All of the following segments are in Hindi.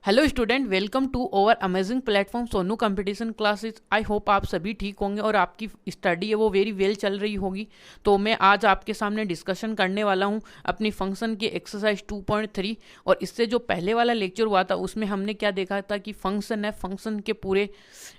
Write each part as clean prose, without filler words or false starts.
Hello student, welcome to over amazing platform Sonu competition classes. I hope आप सभी ठीक होंगे और आपकी स्टडी है वो वेरी वेल चल रही होगी। तो मैं आज आपके सामने डिस्कशन करने वाला हूं अपनी फंक्शन की एक्सरसाइज 2.3। और इससे जो पहले वाला लेक्चर हुआ था उसमें हमने क्या देखा था कि फंक्शन है, फंक्शन के पूरे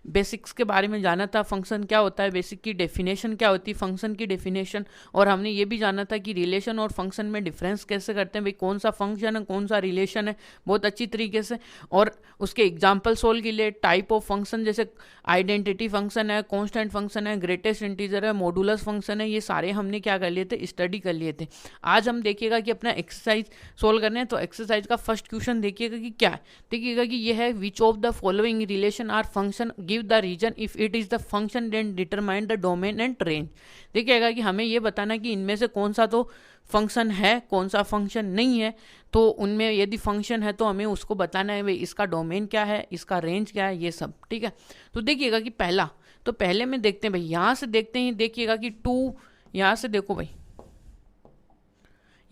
बेसिक्स के बारे में जाना था। फंक्शन क्या होता है, बेसिक की डेफिनेशन क्या होती है, फंक्शन की डेफिनेशन, और हमने ये भी जाना था कि रिलेशन और फंक्शन में डिफरेंस कैसे करते हैं, भाई कौन सा फंक्शन है कौन सा रिलेशन है, बहुत अच्छी तरीके से। और उसके एग्जाम्पल सोल्व के लिए टाइप ऑफ फंक्शन, जैसे आइडेंटिटी फंक्शन है, कांस्टेंट फंक्शन है, ग्रेटेस्ट इंटीजर है, मॉडुलस फंक्शन है, ये सारे हमने क्या कर लिए थे, स्टडी कर लिए थे। आज हम देखिएगा कि अपना एक्सरसाइज सोल्व करने हैं। तो एक्सरसाइज का फर्स्ट क्वेश्चन देखिएगा कि क्या है। देखिएगा कि ये है, which of the following relation are function, give the reason if it is the function then determine the domain and range. देखिएगा कि हमें ये बताना कि इनमें से कौन सा तो फंक्शन है कौन सा फंक्शन नहीं है। तो उनमें यदि फंक्शन है तो हमें उसको बताना है भाई इसका डोमेन क्या है, इसका रेंज क्या है, ये सब ठीक है। तो देखिएगा कि पहला, तो पहले में देखते हैं भाई, यहां से देखते हैं, देखिएगा कि 2, यहां से देखो भाई,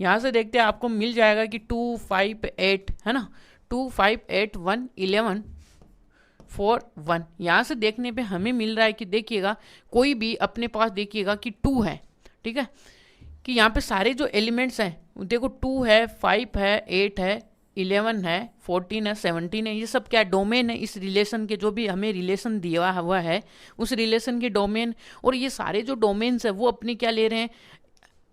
यहां से देखते हैं आपको मिल जाएगा कि 2 5 8 है ना, 2 5 8 1 11 4 1। यहां से देखने पे हमें मिल रहा है कि देखिएगा कोई भी अपने पास देखिएगा कि 2 है, ठीक है, कि यहाँ पे सारे जो एलिमेंट्स हैं देखो, 2 है, 5 है, 8 है, 11 है, 14 है, 17 है, ये सब क्या डोमेन है इस रिलेशन के, जो भी हमें रिलेशन दिया हुआ है उस रिलेशन के डोमेन। और ये सारे जो डोमेन्स है वो अपनी क्या ले रहे हैं,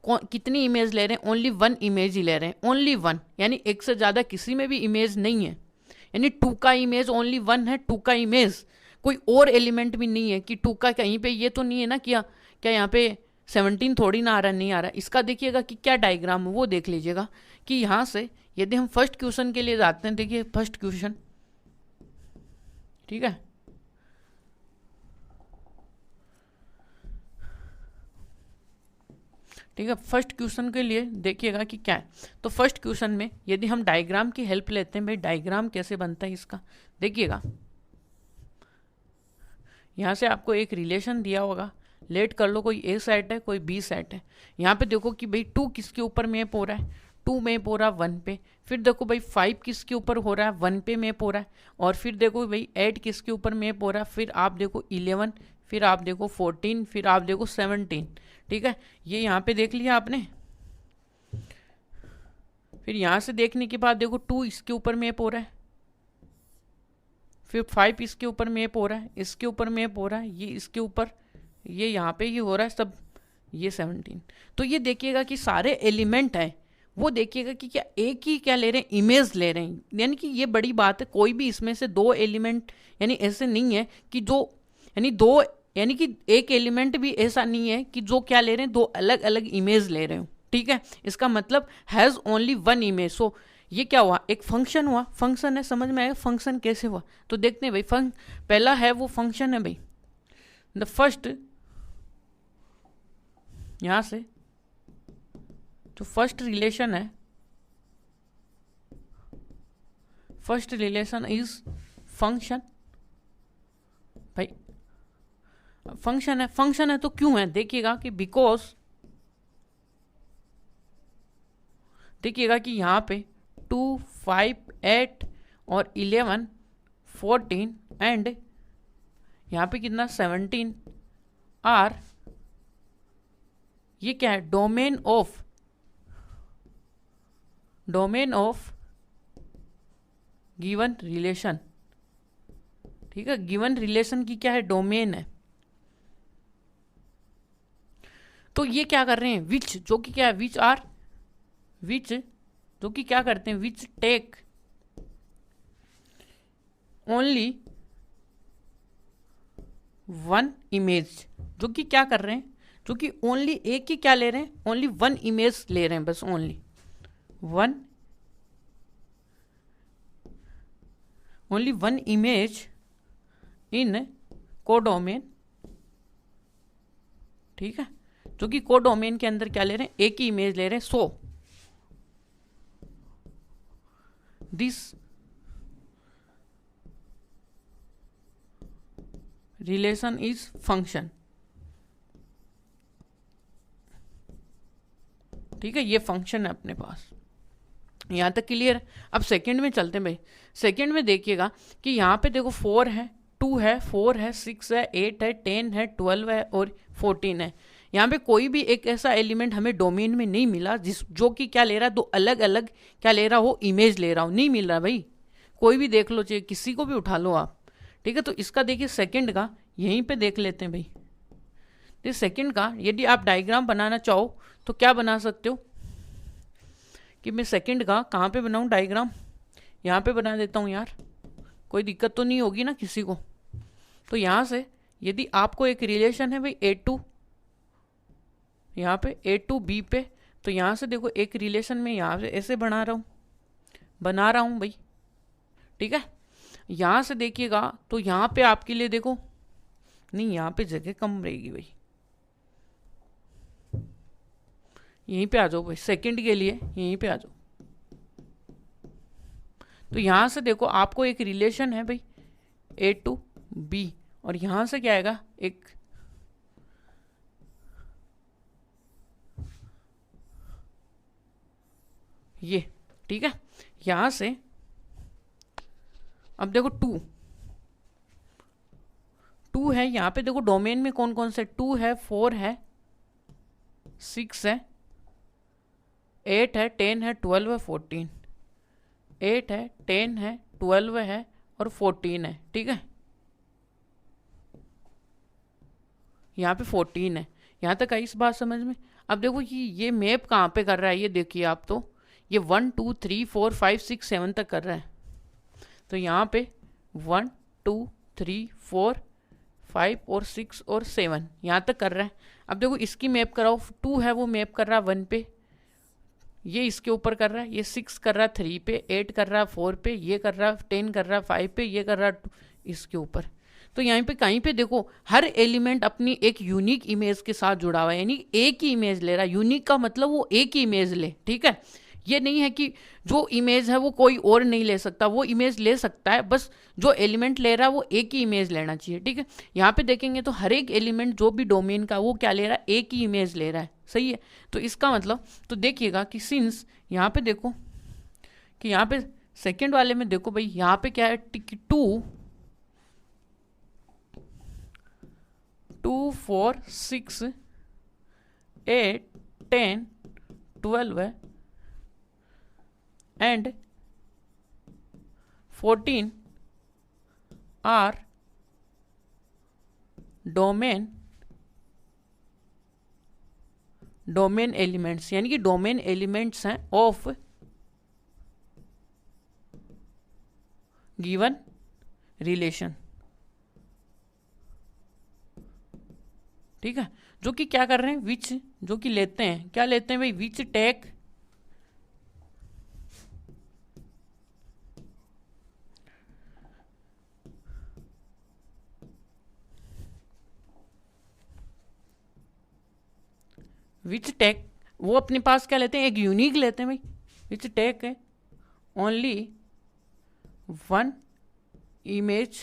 कितनी इमेज ले रहे हैं, ओनली वन इमेज ही ले रहे हैं, ओनली वन, यानी एक से ज़्यादा किसी में भी इमेज नहीं है। यानी 2 का इमेज ओनली वन है, 2 का इमेज कोई और एलिमेंट भी नहीं है कि 2 का कहीं पे ये तो नहीं है ना, क्या क्या यहाँ पे 17 थोड़ी ना आ रहा, नहीं आ रहा। इसका देखिएगा कि क्या डायग्राम है वो देख लीजिएगा कि यहाँ से यदि हम फर्स्ट क्वेश्चन के लिए जाते हैं, देखिए फर्स्ट क्वेश्चन, ठीक है, ठीक है, फर्स्ट क्वेश्चन के लिए देखिएगा कि क्या है। तो फर्स्ट क्वेश्चन में यदि हम डायग्राम की हेल्प लेते हैं, भाई डायग्राम कैसे बनता है इसका, देखिएगा यहाँ से आपको एक रिलेशन दिया होगा, लेट कर लो कोई ए सेट है कोई बी सेट है। यहाँ पे देखो कि भाई 2 किसके ऊपर मैप हो रहा है, 2 मैप हो रहा है 1 पे। फिर देखो भाई 5 किसके ऊपर हो रहा है, 1 पे मैप हो रहा है। और फिर देखो भाई 8 किसके ऊपर मैप हो रहा है, फिर आप देखो 11, फिर आप देखो 14, फिर आप देखो 17, ठीक है, ये यहाँ पे देख लिया आपने। फिर यहाँ से देखने के बाद देखो 2 इसके ऊपर मैप हो रहा है, फिर 5 इसके ऊपर मैप हो रहा है, इसके ऊपर मैप हो रहा है, ये इसके ऊपर, ये यहाँ पे ही हो रहा है सब, ये 17। तो ये देखिएगा कि सारे एलिमेंट हैं वो देखिएगा कि क्या एक ही क्या ले रहे हैं, इमेज ले रहे हैं। यानी कि ये बड़ी बात है, कोई भी इसमें से दो एलिमेंट, यानी ऐसे नहीं है कि जो, यानी दो, यानी कि एक एलिमेंट भी ऐसा नहीं है कि जो क्या ले रहे हैं, दो अलग अलग इमेज ले रहे हो, ठीक है। इसका मतलब हैज़ ओनली वन इमेज। सो ये क्या हुआ, एक फंक्शन हुआ, फंक्शन है, समझ में आएगा फंक्शन कैसे हुआ। तो देखते हैं भाई, पहला है वो फंक्शन है भाई, द फर्स्ट, यहां से जो फर्स्ट रिलेशन है, फर्स्ट रिलेशन इज फंक्शन। भाई फंक्शन है, फंक्शन है तो क्यों है, देखिएगा कि बिकॉज, देखिएगा कि यहां पे 2 5 8 और 11 14 एंड यहां पे कितना 17 आर, ये क्या है, domain of, domain of given relation, ठीक है, गिवन रिलेशन की क्या है, डोमेन है। तो ये क्या कर रहे हैं, विच, जो कि क्या है, विच आर, विच जो कि क्या करते हैं, which take only one image, जो कि क्या कर रहे हैं, जो कि ओनली एक ही क्या ले रहे हैं, ओनली वन इमेज ले रहे हैं, बस only one, only one image in codomain, ठीक है, जो कि कोडोमेन के अंदर क्या ले रहे हैं, एक ही इमेज ले रहे हैं। सो दिस रिलेशन इज फंक्शन, ठीक है, ये फंक्शन है अपने पास। यहाँ तक क्लियर है। अब सेकंड में चलते हैं भाई। सेकंड में देखिएगा कि यहाँ पे देखो 4 है, 2 है, 4 है, 6 है, 8 है, 10 है, 12 है और 14 है। यहाँ पे कोई भी एक ऐसा एलिमेंट हमें डोमेन में नहीं मिला जो कि क्या ले रहा है, दो अलग अलग क्या ले रहा हो, इमेज ले रहा हो, नहीं मिल रहा भाई। कोई भी देख लो, चाहिए किसी को भी उठा लो आप, ठीक है। तो इसका देखिए सेकंड का यहीं पे देख लेते हैं भाई। तो सेकंड का यदि आप डायग्राम बनाना चाहो तो क्या बना सकते हो कि मैं सेकंड का कहाँ पे बनाऊँ डायग्राम, यहाँ पे बना देता हूँ यार, कोई दिक्कत तो नहीं होगी ना किसी को। तो यहाँ से यदि आपको एक रिलेशन है भाई A2, यहाँ पे A2 B पे, तो यहाँ से देखो एक रिलेशन में यहाँ से ऐसे बना रहा हूँ भाई, ठीक है। यहाँ से देखिएगा तो यहाँ पे आपके लिए देखो, नहीं यहाँ पे जगह कम रहेगी भाई, यहीं पे आ जाओ भाई, सेकंड के लिए यहीं पे आ जाओ। तो यहाँ से देखो आपको एक रिलेशन है भाई A2 B, और यहाँ से क्या आएगा, एक ये, ठीक है। यहाँ से अब देखो 2 है, यहाँ पे देखो डोमेन में कौन कौन से 2 है, 4 है, 6 है, 8 है, 10 है, 12 है, 14, 8 है, 10 है, 12 है और 14 है, ठीक है। यहाँ पे 14 है, यहाँ तक आई इस बात समझ में। अब देखो ये मैप कहाँ पे कर रहा है, ये देखिए आप, तो ये 1 2 3 4 5 6 7 तक कर रहा है। तो यहाँ पे 1 2 3 4 5 और 6 और 7 यहाँ तक कर रहा है। अब देखो इसकी मैप कराओ, 2 है वो मैप कर रहा है 1 पे, ये इसके ऊपर कर रहा है, ये 6 कर रहा है 3 पे, 8 कर रहा है 4 पे, ये कर रहा है 10 कर रहा है 5 पे, ये कर रहा है इसके ऊपर। तो यहाँ पे कहीं पे देखो हर एलिमेंट अपनी एक यूनिक इमेज के साथ जुड़ा हुआ है, यानी एक ही इमेज ले रहा है। यूनिक का मतलब वो एक ही इमेज ले, ठीक है। ये नहीं है कि जो इमेज है वो कोई और नहीं ले सकता, वो इमेज ले सकता है, बस जो एलिमेंट ले रहा है वो एक ही इमेज लेना चाहिए, ठीक है। यहाँ पे देखेंगे तो हर एक एलिमेंट जो भी डोमेन का वो क्या ले रहा है, एक ही इमेज ले रहा है, सही है। तो इसका मतलब तो देखिएगा कि सिंस यहाँ पे देखो कि यहाँ पे सेकेंड वाले में देखो भाई, यहाँ पे क्या है, 2 4 6 8 10 12 है and 14 are डोमेन एलिमेंट्स, यानी कि डोमेन एलिमेंट्स हैं ऑफ गिवन रिलेशन, ठीक है। जो कि क्या कर रहे हैं, विच, जो कि लेते हैं, क्या लेते हैं भाई, विच टेक विच टेक, वो अपने पास क्या लेते हैं, एक यूनिक लेते हैं भाई, विच टेक है ओनली 1 इमेज,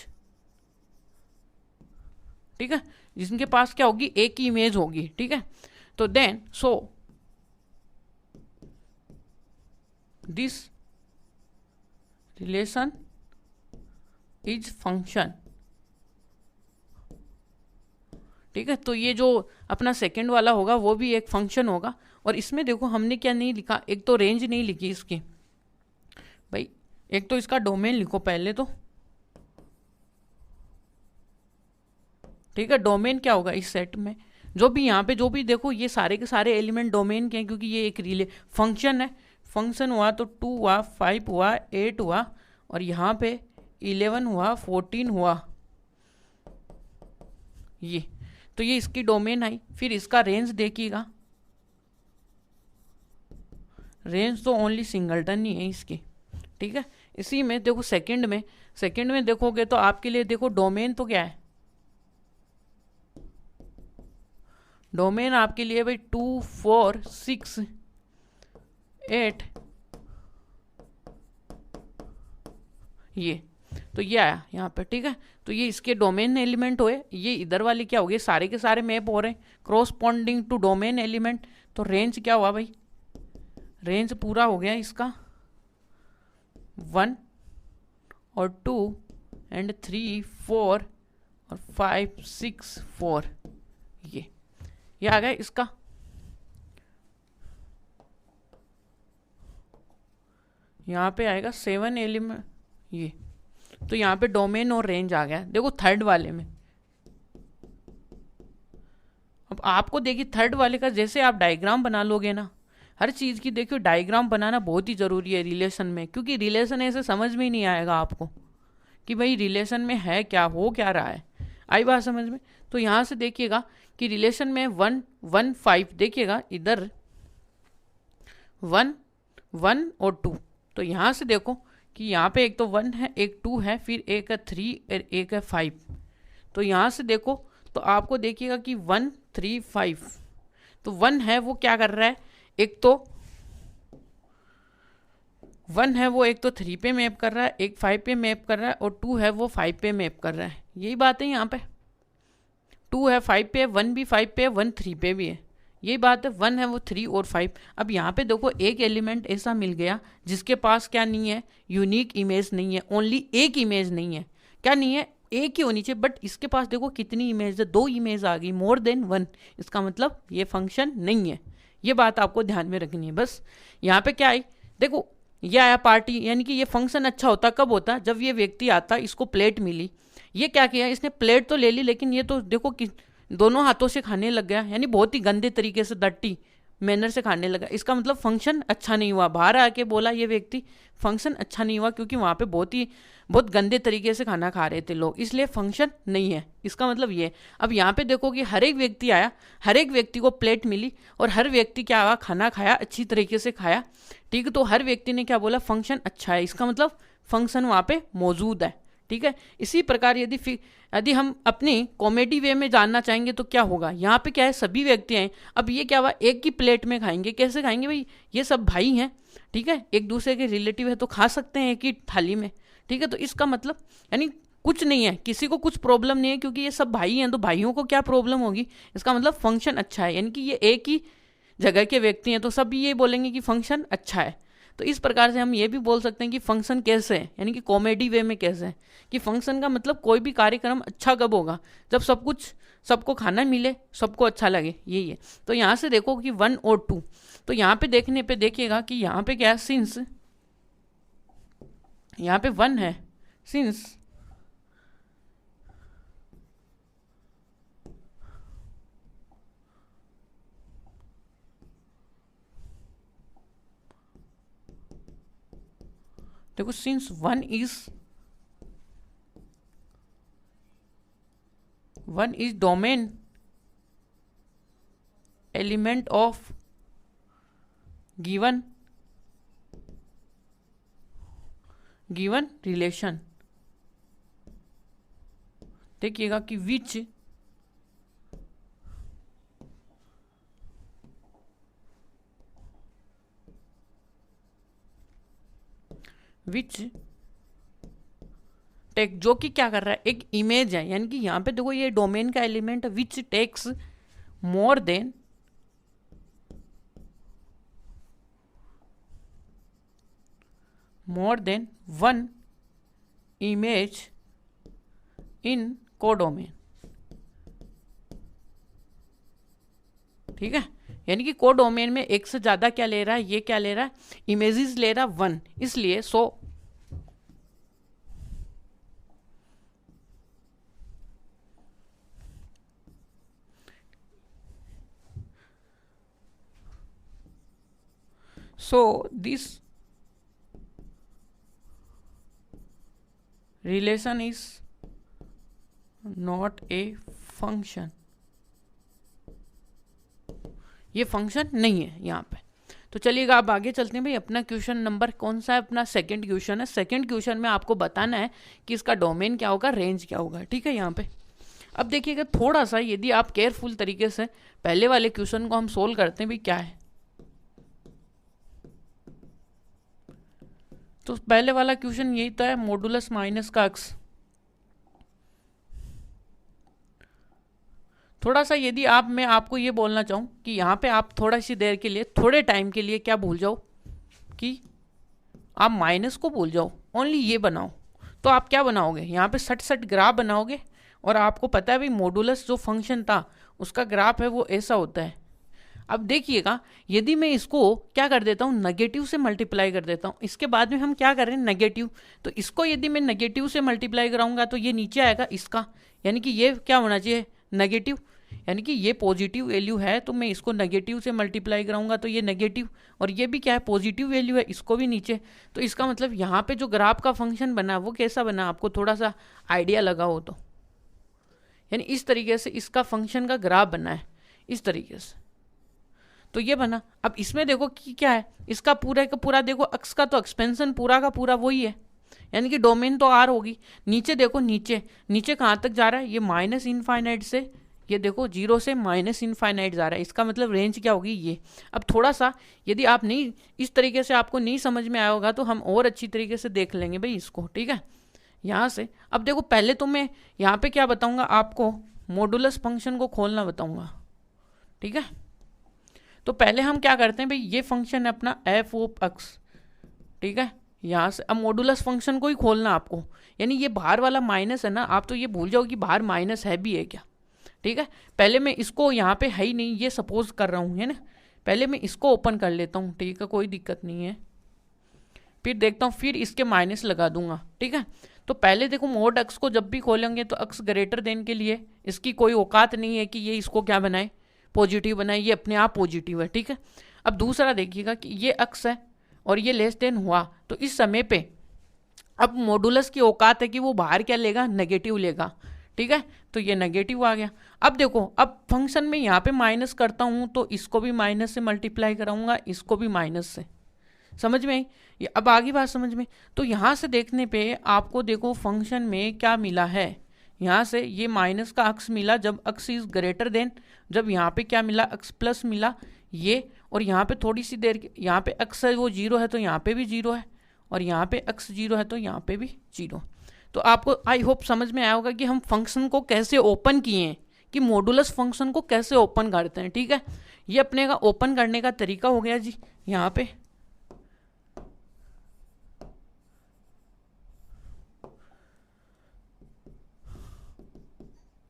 ठीक है, जिसके पास क्या होगी, एक ही इमेज होगी, ठीक है। तो then so this relation is function, ठीक है। तो ये जो अपना सेकंड वाला होगा वो भी एक फंक्शन होगा। और इसमें देखो हमने क्या नहीं लिखा, एक तो रेंज नहीं लिखी इसकी भाई, एक तो इसका डोमेन लिखो पहले तो, ठीक है। डोमेन क्या होगा इस सेट में, जो भी यहाँ पे जो भी देखो ये सारे के सारे एलिमेंट डोमेन के हैं, क्योंकि ये एक रिले फंक्शन है। फंक्शन हुआ तो 2 हुआ, 5 हुआ, 8 हुआ, और यहाँ पे 11 हुआ, 14 हुआ, ये तो ये इसकी डोमेन आई। फिर इसका रेंज देखिएगा, रेंज तो ओनली सिंगलटन ही है इसकी, ठीक है। इसी में देखो सेकंड में देखोगे तो आपके लिए देखो डोमेन तो क्या है, डोमेन आपके लिए भाई 2 4 6 8 ये, तो ये आया यहाँ पे, ठीक है। तो ये इसके डोमेन एलिमेंट हुए, ये इधर वाले क्या हो गए, सारे के सारे मैप हो रहे हैं क्रॉसपॉन्डिंग टू डोमेन एलिमेंट। तो रेंज क्या हुआ भाई, रेंज पूरा हो गया इसका 1 और 2 एंड 3 4 और 5 6 4, ये आ गया इसका। यहाँ पे आएगा 7 एलिमेंट ये, तो यहाँ पे डोमेन और रेंज आ गया। देखो थर्ड वाले में, अब आपको देखिए थर्ड वाले का जैसे आप डायग्राम बना लोगे ना, हर चीज़ की देखियो डायग्राम बनाना बहुत ही ज़रूरी है रिलेशन में, क्योंकि रिलेशन ऐसे समझ में ही नहीं आएगा आपको कि भाई रिलेशन में है क्या, हो क्या रहा है। आई बात समझ में? तो यहाँ से देखिएगा कि रिलेशन में 1 1 5, देखिएगा इधर 1 1 और 2, तो यहाँ से देखो कि यहाँ पे एक तो 1 है, एक 2 है, फिर एक है 3 और एक है 5। तो यहाँ से देखो तो आपको देखिएगा कि 1 3 5, तो 1 है वो क्या कर रहा है, एक तो 1 है वो एक तो 3 पे मैप कर रहा है, एक 5 पे मैप कर रहा है, और 2 है वो 5 पे मैप कर रहा है। यही बात है यहाँ पे, 2 है 5 पे, 1 भी 5 पे है, 1 3 पे भी है, यही बात है। 1 है वो 3 और 5। अब यहाँ पे देखो एक एलिमेंट ऐसा मिल गया जिसके पास क्या नहीं है, यूनिक इमेज नहीं है, ओनली एक इमेज नहीं है। क्या नहीं है, एक ही होनी चाहिए, बट इसके पास देखो कितनी इमेज है, 2 इमेज आ गई, मोर देन 1। इसका मतलब ये फंक्शन नहीं है। ये बात आपको ध्यान में रखनी है। बस यहाँ पे क्या आई, देखो ये आया पार्टी, यानी कि ये फंक्शन अच्छा होता कब होता, जब ये व्यक्ति आता, इसको प्लेट मिली, ये क्या किया, इसने प्लेट तो ले ली, लेकिन ये तो देखो कि दोनों हाथों से खाने लग गया, यानी बहुत ही गंदे तरीके से, डर्टी मैनर से खाने लगा। इसका मतलब फंक्शन अच्छा नहीं हुआ। बाहर आके बोला ये व्यक्ति फंक्शन अच्छा नहीं हुआ, क्योंकि वहाँ पे बहुत गंदे तरीके से खाना खा रहे थे लोग, इसलिए फंक्शन नहीं है। इसका मतलब ये। अब यहाँ पे देखो कि हर एक व्यक्ति आया, हर एक व्यक्ति को प्लेट मिली, और हर व्यक्ति क्या हुआ, खाना खाया, अच्छी तरीके से खाया, ठीक है। तो हर व्यक्ति ने क्या बोला, फंक्शन अच्छा है, इसका मतलब फंक्शन वहाँ पे मौजूद है, ठीक है। इसी प्रकार यदि हम अपनी कॉमेडी वे में जानना चाहेंगे तो क्या होगा, यहाँ पे क्या है, सभी व्यक्ति हैं। अब ये क्या हुआ, एक ही प्लेट में खाएंगे, कैसे खाएंगे भाई, ये सब भाई हैं, ठीक है, एक दूसरे के रिलेटिव है, तो खा सकते हैं एक ही थाली में, ठीक है। तो इसका मतलब यानी कुछ नहीं है, किसी को कुछ प्रॉब्लम नहीं है, क्योंकि ये सब भाई हैं, तो भाइयों को क्या प्रॉब्लम होगी। इसका मतलब फंक्शन अच्छा है, यानी कि ये एक ही जगह के व्यक्ति हैं, तो सब ये बोलेंगे कि फंक्शन अच्छा है। तो इस प्रकार से हम ये भी बोल सकते हैं कि फंक्शन कैसे है, यानी कि कॉमेडी वे में कैसे है, कि फंक्शन का मतलब कोई भी कार्यक्रम अच्छा कब होगा, जब सब कुछ सबको खाना मिले, सबको अच्छा लगे, यही है। तो यहाँ से देखो कि 1 और 2, तो यहाँ पे देखने पे देखिएगा कि यहाँ पे क्या है, सिंस यहाँ पे 1 है, सिंस देखो since 1 is domain element of given relation। देखिएगा कि which टेक, जो कि क्या कर रहा है, एक इमेज है, यानी कि यहाँ पे देखो ये डोमेन का element which takes more than one image in codomain, ठीक है। यानी कि कोडोमेन में एक से ज्यादा क्या ले रहा है, ये क्या ले रहा है, इमेजेस ले रहा है 1, इसलिए so this relation is not a function, ये फंक्शन नहीं है यहाँ पे। तो चलिएगा अब आगे चलते हैं भाई। अपना क्वेश्चन नंबर कौन सा है, अपना सेकंड क्वेश्चन है। सेकंड क्वेश्चन में आपको बताना है कि इसका डोमेन क्या होगा, रेंज क्या होगा, ठीक है। यहाँ पे अब देखिएगा थोड़ा सा, यदि आप केयरफुल तरीके से पहले वाले क्वेश्चन को हम सोल्व करते हैं भाई, क्या है। तो पहले वाला क्वेश्चन यही था, मॉडुलस माइनस का अक्स। थोड़ा सा यदि मैं आपको ये बोलना चाहूँ कि यहाँ पे आप थोड़ा सी देर के लिए, थोड़े टाइम के लिए क्या भूल जाओ कि आप माइनस को भूल जाओ, ओनली ये बनाओ। तो आप क्या बनाओगे, यहाँ पे सट सट ग्राफ बनाओगे। और आपको पता है भाई मॉडुलस जो फंक्शन था उसका ग्राफ है वो ऐसा होता है। अब देखिएगा, यदि मैं इसको क्या कर देता हूँ, नेगेटिव से मल्टीप्लाई कर देता हूँ, इसके बाद में हम क्या कर रहे हैं, नेगेटिव। तो इसको यदि मैं नेगेटिव से मल्टीप्लाई कराऊंगा तो ये नीचे आएगा इसका, यानी कि ये क्या होना चाहिए, नेगेटिव। यानी कि ये पॉजिटिव वैल्यू है तो मैं इसको नेगेटिव से मल्टीप्लाई कराऊंगा तो ये नेगेटिव, और ये भी क्या है, पॉजिटिव वैल्यू है, इसको भी नीचे। तो इसका मतलब यहाँ पे जो ग्राफ का फंक्शन बना वो कैसा बना, आपको थोड़ा सा आइडिया लगा हो तो, यानी इस तरीके से इसका फंक्शन का ग्राफ बना है, इस तरीके से। तो ये बना। अब इसमें देखो कि क्या है, इसका पूरा का पूरा देखो, अक्स का तो एक्सपेंशन पूरा का पूरा वही है, यानी कि डोमेन तो आर होगी। नीचे देखो, नीचे नीचे कहाँ तक जा रहा है, ये माइनस इनफाइनाइट से, ये देखो जीरो से माइनस इनफाइनाइट जा रहा है, इसका मतलब रेंज क्या होगी ये। अब थोड़ा सा यदि आप नहीं, इस तरीके से आपको नहीं समझ में आया होगा तो हम और अच्छी तरीके से देख लेंगे भाई इसको, ठीक है। यहाँ से अब देखो, पहले तो मैं यहाँ पे क्या बताऊँगा आपको, मॉडुलस फंक्शन को खोलना बताऊँगा, ठीक है। तो पहले हम क्या करते हैं भाई, ये फंक्शन है अपना एफ ऑफ एक्स, ठीक है। यहाँ से अब मॉडुलस फंक्शन को ही खोलना आपको, यानी ये बाहर वाला माइनस है ना, आप तो ये भूल जाओ कि बाहर माइनस है भी है क्या, ठीक है। पहले मैं इसको, यहाँ पे है ही नहीं, ये सपोज कर रहा हूँ, है ना। पहले मैं इसको ओपन कर लेता हूँ, ठीक है, कोई दिक्कत नहीं है। फिर देखता हूँ, फिर इसके माइनस लगा दूंगा, ठीक है। तो पहले देखो, मोड एक्स को जब भी खोलेंगे तो एक्स ग्रेटर देन के लिए इसकी कोई औकात नहीं है कि ये इसको क्या बनाए, पॉजिटिव बनाए, ये अपने आप पॉजिटिव है, ठीक है। अब दूसरा देखिएगा कि ये एक्स है और ये लेस देन हुआ, तो इस समय पे अब मॉडुलस की औकात है कि वो बाहर क्या लेगा, नेगेटिव लेगा, ठीक है। तो ये नेगेटिव आ गया। अब देखो, अब फंक्शन में यहाँ पे माइनस करता हूँ तो इसको भी माइनस से मल्टीप्लाई कराऊंगा, इसको भी माइनस से, समझ में आई। ये अब आगे बात समझ में। तो यहाँ से देखने पे आपको देखो फंक्शन में क्या मिला है, यहाँ से ये माइनस का अक्स मिला जब अक्स इज ग्रेटर देन, जब यहाँ पे क्या मिला, अक्स प्लस मिला ये, और यहाँ पे थोड़ी सी देर यहाँ पे अक्स है वो जीरो है तो यहाँ पे भी जीरो है, और यहाँ पे अक्स जीरो है तो यहाँ पे भी जीरो। तो आपको आई होप समझ में आया होगा कि हम फंक्शन को कैसे ओपन किए हैं, कि मॉडुलस फंक्शन को कैसे ओपन करते हैं, ठीक है। ये अपने का ओपन करने का तरीका हो गया जी। यहाँ पे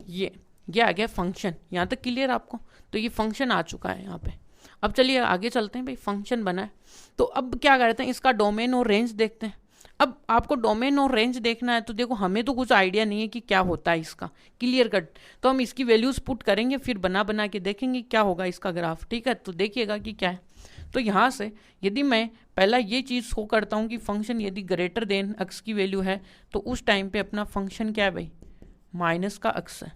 ये आ गया फंक्शन, यहाँ तक क्लियर आपको। तो ये फंक्शन आ चुका है यहाँ पे। अब चलिए आगे चलते हैं भाई, फंक्शन बना है तो अब क्या करते हैं, इसका डोमेन और रेंज देखते हैं। अब आपको डोमेन और रेंज देखना है तो देखो, हमें तो कुछ आइडिया नहीं है कि क्या होता है इसका, क्लियर कट। तो हम इसकी वैल्यूज पुट करेंगे, फिर बना बना के देखेंगे क्या होगा इसका ग्राफ, ठीक है। तो देखिएगा कि क्या है। तो यहाँ से यदि मैं पहला ये चीज़ शो करता हूँ कि फंक्शन यदि ग्रेटर देन एक्स की वैल्यू है तो उस टाइम पे अपना फंक्शन क्या है भाई, माइनस का एक्स है,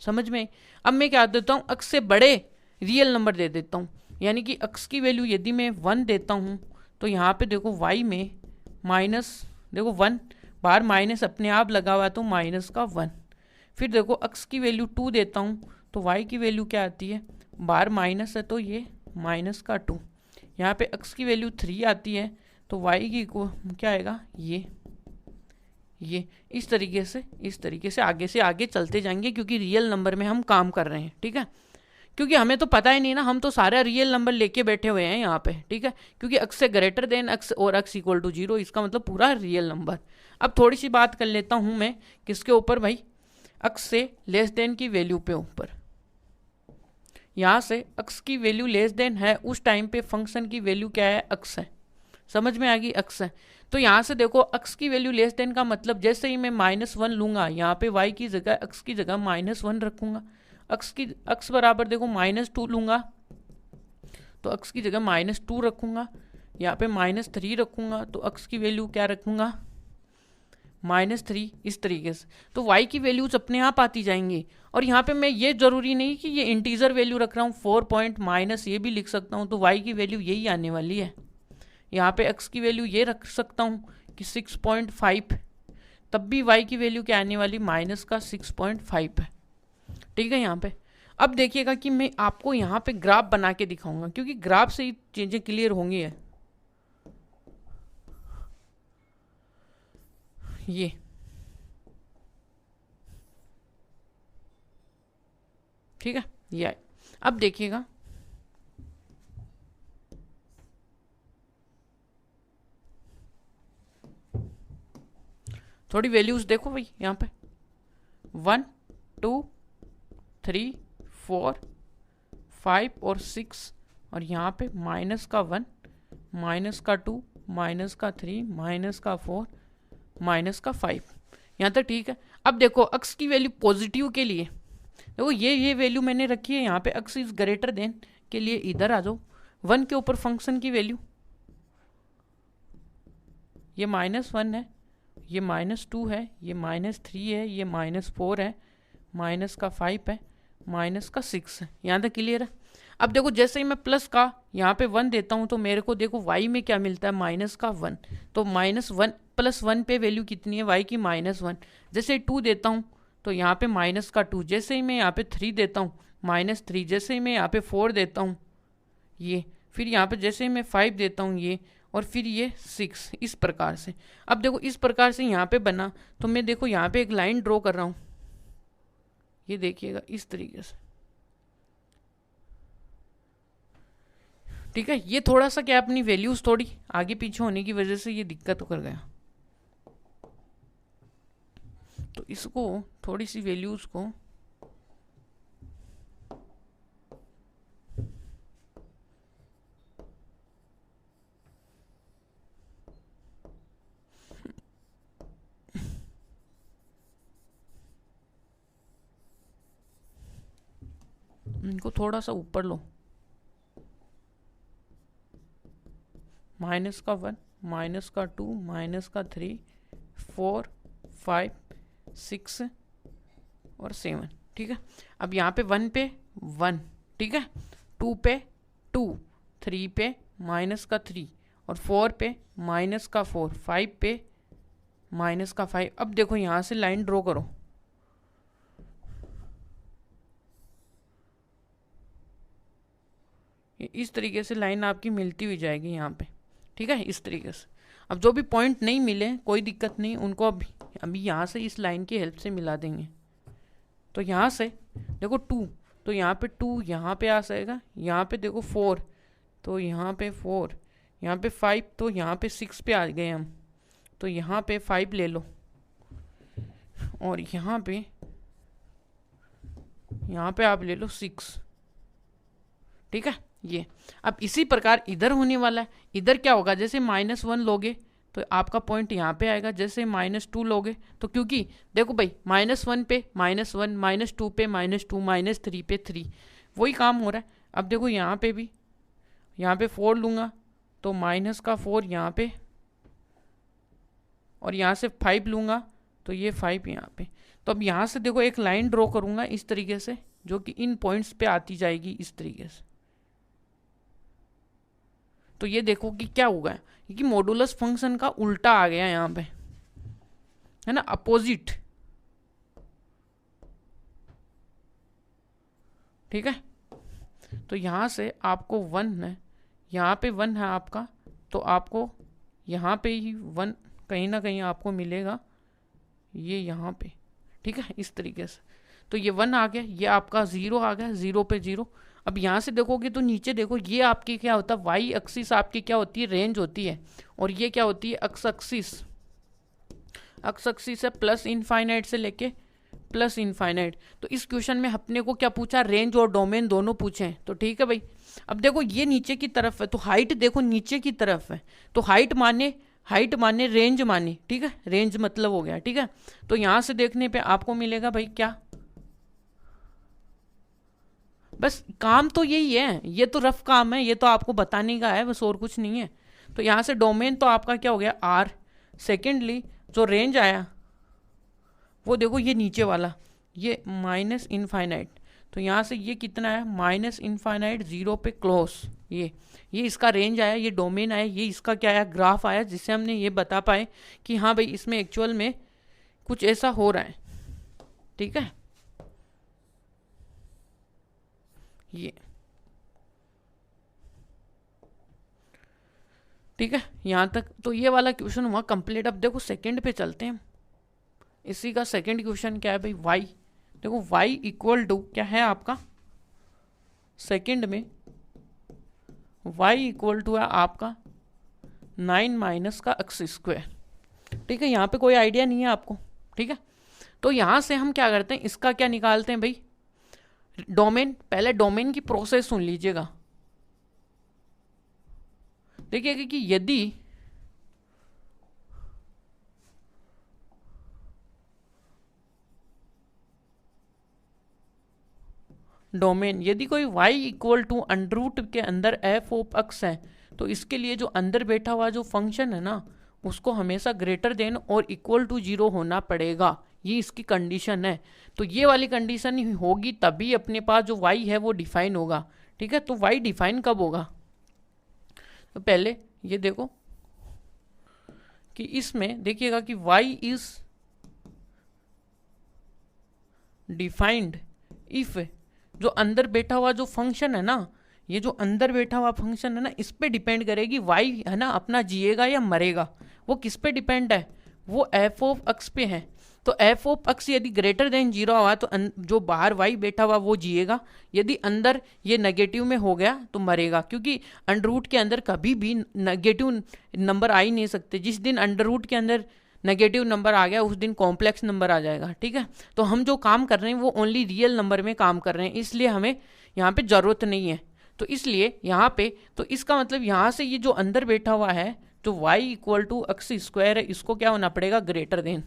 समझ में। अब मैं क्या देता हूँ, एक्स से बड़े रियल नंबर दे देता हूँ, यानी कि एक्स की वैल्यू यदि मैं 1 देता हूँ तो यहाँ पे देखो वाई में माइनस, देखो 1 बाहर माइनस अपने आप लगा हुआ है तो माइनस का 1। फिर देखो एक्स की वैल्यू 2 देता हूँ तो वाई की वैल्यू क्या आती है, बाहर माइनस है तो ये माइनस का 2। यहाँ पे एक्स की वैल्यू 3 आती है तो वाई की को क्या आएगा, ये इस तरीके से आगे से आगे चलते जाएंगे, क्योंकि रियल नंबर में हम काम कर रहे हैं, ठीक है। क्योंकि हमें तो पता ही नहीं ना, हम तो सारा रियल नंबर लेके बैठे हुए हैं यहाँ पे, ठीक है। क्योंकि एक्स से ग्रेटर देन एक्स और एक्स इक्वल टू 0, इसका मतलब पूरा रियल नंबर। अब थोड़ी सी बात कर लेता हूँ मैं किसके ऊपर भाई, एक्स से लेस देन की वैल्यू पे ऊपर। यहाँ से एक्स की वैल्यू लेस देन है उस टाइम पे फंक्शन की वैल्यू क्या है, एक्स है, समझ में आ गई, एक्स है। तो यहाँ से देखो एक्स की वैल्यू लेस देन का मतलब जैसे ही मैं -1 लूँगा, यहाँ पे वाई की जगह एक्स की जगह -1 रखूँगा। एक्स बराबर देखो -2 लूँगा तो एक्स की जगह -2 रखूँगा, यहाँ पे -3 रखूँगा तो एक्स की वैल्यू क्या रखूँगा, -3, इस तरीके से। तो वाई की वैल्यूज अपने आप आती जाएंगी। और यहाँ पे मैं ये जरूरी नहीं कि ये इंटीजर वैल्यू रख रहा हूँ, 4 पॉइंट माइनस ये भी लिख सकता हूँ, तो वाई की वैल्यू यही आने वाली है। यहाँ पे x की वैल्यू ये रख सकता हूँ कि 6.5, तब भी y की वैल्यू क्या आने वाली, माइनस का 6.5 है, ठीक है। यहाँ पे अब देखिएगा कि मैं आपको यहाँ पे ग्राफ बना के दिखाऊंगा, क्योंकि ग्राफ से ही चीज़ें क्लियर होंगी है। ये ठीक है, ये अब देखिएगा थोड़ी वैल्यूज देखो भाई यहाँ पे 1 2 3 4 5 और 6, और यहाँ पे माइनस का 1 माइनस का 2 माइनस का 3 माइनस का 4 माइनस का 5। यहाँ तक ठीक है। अब देखो अक्स की वैल्यू पॉजिटिव के लिए देखो ये वैल्यू मैंने रखी है यहाँ पे, अक्स इज ग्रेटर देन के लिए इधर आ जाओ। 1 के ऊपर फंक्शन की वैल्यू ये -1 है, ये -2 है, ये -3 है, ये -4 है, माइनस का 5 है, माइनस का 6 है। यहाँ तक क्लियर है। अब देखो जैसे ही मैं प्लस का यहाँ पे 1 देता हूँ तो मेरे को देखो y में क्या मिलता है, माइनस का 1। तो -1 + 1 पे वैल्यू कितनी है y की, -1। जैसे 2 देता हूँ तो यहाँ पे माइनस का 2, जैसे ही मैं यहाँ पे 3 देता हूँ -3, जैसे ही मैं यहाँ पे 4 देता हूँ ये, फिर यहाँ पे जैसे ही मैं 5 देता हूँ ये, और फिर ये 6, इस प्रकार से। अब देखो इस प्रकार से यहाँ पे बना, तो मैं देखो यहाँ पे एक लाइन ड्रॉ कर रहा हूँ, ये देखिएगा इस तरीके से, ठीक है। ये थोड़ा सा क्या अपनी वैल्यूज थोड़ी आगे पीछे होने की वजह से ये दिक्कत कर गया, तो इसको थोड़ी सी वैल्यूज को इनको थोड़ा सा ऊपर लो, माइनस का 1 माइनस का 2 माइनस का 3 4 5 6 और 7, ठीक है। अब यहाँ पे 1 पे 1, ठीक है, 2 पे 2, 3 पे माइनस का 3 और 4 पे माइनस का 4, 5 पे माइनस का 5। अब देखो यहाँ से लाइन ड्रॉ करो, इस तरीके से लाइन आपकी मिलती हुई जाएगी यहाँ पे, ठीक है, इस तरीके से। अब जो भी पॉइंट नहीं मिले कोई दिक्कत नहीं, उनको अभी यहाँ से इस लाइन की हेल्प से मिला देंगे। तो यहाँ से देखो 2, तो यहाँ पे 2 यहाँ पे आ जाएगा, यहाँ पे देखो 4, तो यहाँ पे 4, यहाँ पे 5, तो यहाँ पे 6 पे आ गए हम, तो यहाँ पे 5 ले लो, और यहाँ पे आप ले लो 6, ठीक है। ये अब इसी प्रकार इधर होने वाला है, इधर क्या होगा, जैसे -1 लोगे तो आपका पॉइंट यहाँ पे आएगा, जैसे -2 लोगे तो, क्योंकि देखो भाई -1 पे -1, -2 पे -2, -3 पे 3, वही काम हो रहा है। अब देखो यहाँ पे भी, यहाँ पे 4 लूँगा तो -4 यहाँ पे, और यहाँ से 5 लूँगा तो ये 5 यहाँ पे। तो अब यहाँ से देखो एक लाइन ड्रॉ करूँगा इस तरीके से, जो कि इन पॉइंट्स पे आती जाएगी इस तरीके से। तो ये देखो कि क्या होगा, क्योंकि मॉडुलस फंक्शन का उल्टा आ गया यहाँ पे, है ना, अपोजिट, ठीक है। तो यहाँ से आपको 1 है, यहाँ पे 1 है आपका, तो आपको यहाँ पे ही 1 कहीं ना कहीं आपको मिलेगा, ये यहाँ पे, ठीक है, इस तरीके से। तो ये 1 आ गया, ये आपका 0 आ गया, 0 पे 0। अब यहाँ से देखोगे तो नीचे देखो, ये आपकी क्या होता है, वाई एक्सिस आपकी क्या होती है, रेंज होती है, और ये क्या होती है, एक्स एक्सिस है प्लस इनफाइनाइट से लेके प्लस इनफाइनाइट। तो इस क्वेश्चन में अपने को क्या पूछा, रेंज और डोमेन दोनों पूछे हैं, तो ठीक है भाई। अब देखो ये नीचे की तरफ है, तो हाइट देखो नीचे की तरफ है, तो हाइट माने रेंज माने, ठीक है, रेंज मतलब हो गया, ठीक है। तो यहाँ से देखने पे आपको मिलेगा भाई क्या, बस काम तो यही है, ये तो रफ काम है, ये तो आपको बताने का है बस, और कुछ नहीं है। तो यहाँ से डोमेन तो आपका क्या हो गया आर, सेकेंडली जो रेंज आया वो देखो ये नीचे वाला, ये माइनस इनफाइनाइट, तो यहाँ से ये कितना है, -इनफाइनाइट 0 पे क्लोज, ये इसका रेंज आया, ये डोमेन आया, ये इसका क्या आया, ग्राफ आया, जिससे हमने ये बता पाए कि हाँ भाई इसमें एक्चुअल में कुछ ऐसा हो रहा है, ठीक है। ये ठीक है, यहाँ तक तो ये वाला क्वेश्चन हुआ कंप्लीट। अब देखो सेकंड पे चलते हैं, इसी का सेकंड क्वेश्चन क्या है भाई, y, देखो y इक्वल टू क्या है आपका, सेकंड में y इक्वल टू है आपका 9 माइनस का x स्क्वायर, ठीक है, यहाँ पे कोई आइडिया नहीं है आपको। ठीक है, तो यहाँ से हम क्या करते हैं, इसका क्या निकालते हैं भाई, डोमेन। पहले डोमेन की प्रोसेस सुन लीजिएगा। देखिएगा कि यदि डोमेन, यदि कोई y equal to under root के अंदर एफ ऑफ एक्स है, तो इसके लिए जो अंदर बैठा हुआ जो फंक्शन है ना, उसको हमेशा ग्रेटर देन और इक्वल टू 0 होना पड़ेगा। ये इसकी कंडीशन है। तो ये वाली कंडीशन ही होगी तभी अपने पास जो y है वो डिफाइन होगा। ठीक है, तो y डिफाइन कब होगा, तो पहले ये देखो कि इसमें देखिएगा कि y इज डिफाइंड इफ जो अंदर बैठा हुआ जो फंक्शन है ना, ये जो अंदर बैठा हुआ फंक्शन है ना, इस पे डिपेंड करेगी y है ना अपना जिएगा या मरेगा। वो किस पे डिपेंड है, वो एफ ऑफ एक्स पे है। तो एफ ऑफ एक्स यदि ग्रेटर देन 0 हुआ तो जो बाहर y बैठा हुआ वो जिएगा, यदि अंदर ये नेगेटिव में हो गया तो मरेगा, क्योंकि अंडर रूट के अंदर कभी भी नेगेटिव नंबर आ ही नहीं सकते। जिस दिन अंडर रूट के अंदर नेगेटिव नंबर आ गया उस दिन कॉम्प्लेक्स नंबर आ जाएगा। ठीक है, तो हम जो काम कर रहे हैं वो ओनली रियल नंबर में काम कर रहे हैं, इसलिए हमें यहाँ पे ज़रूरत नहीं है। तो इसलिए यहाँ पे, तो इसका मतलब यहाँ से ये जो अंदर बैठा हुआ है जो y equal to x square है, इसको क्या होना पड़ेगा, ग्रेटर देन।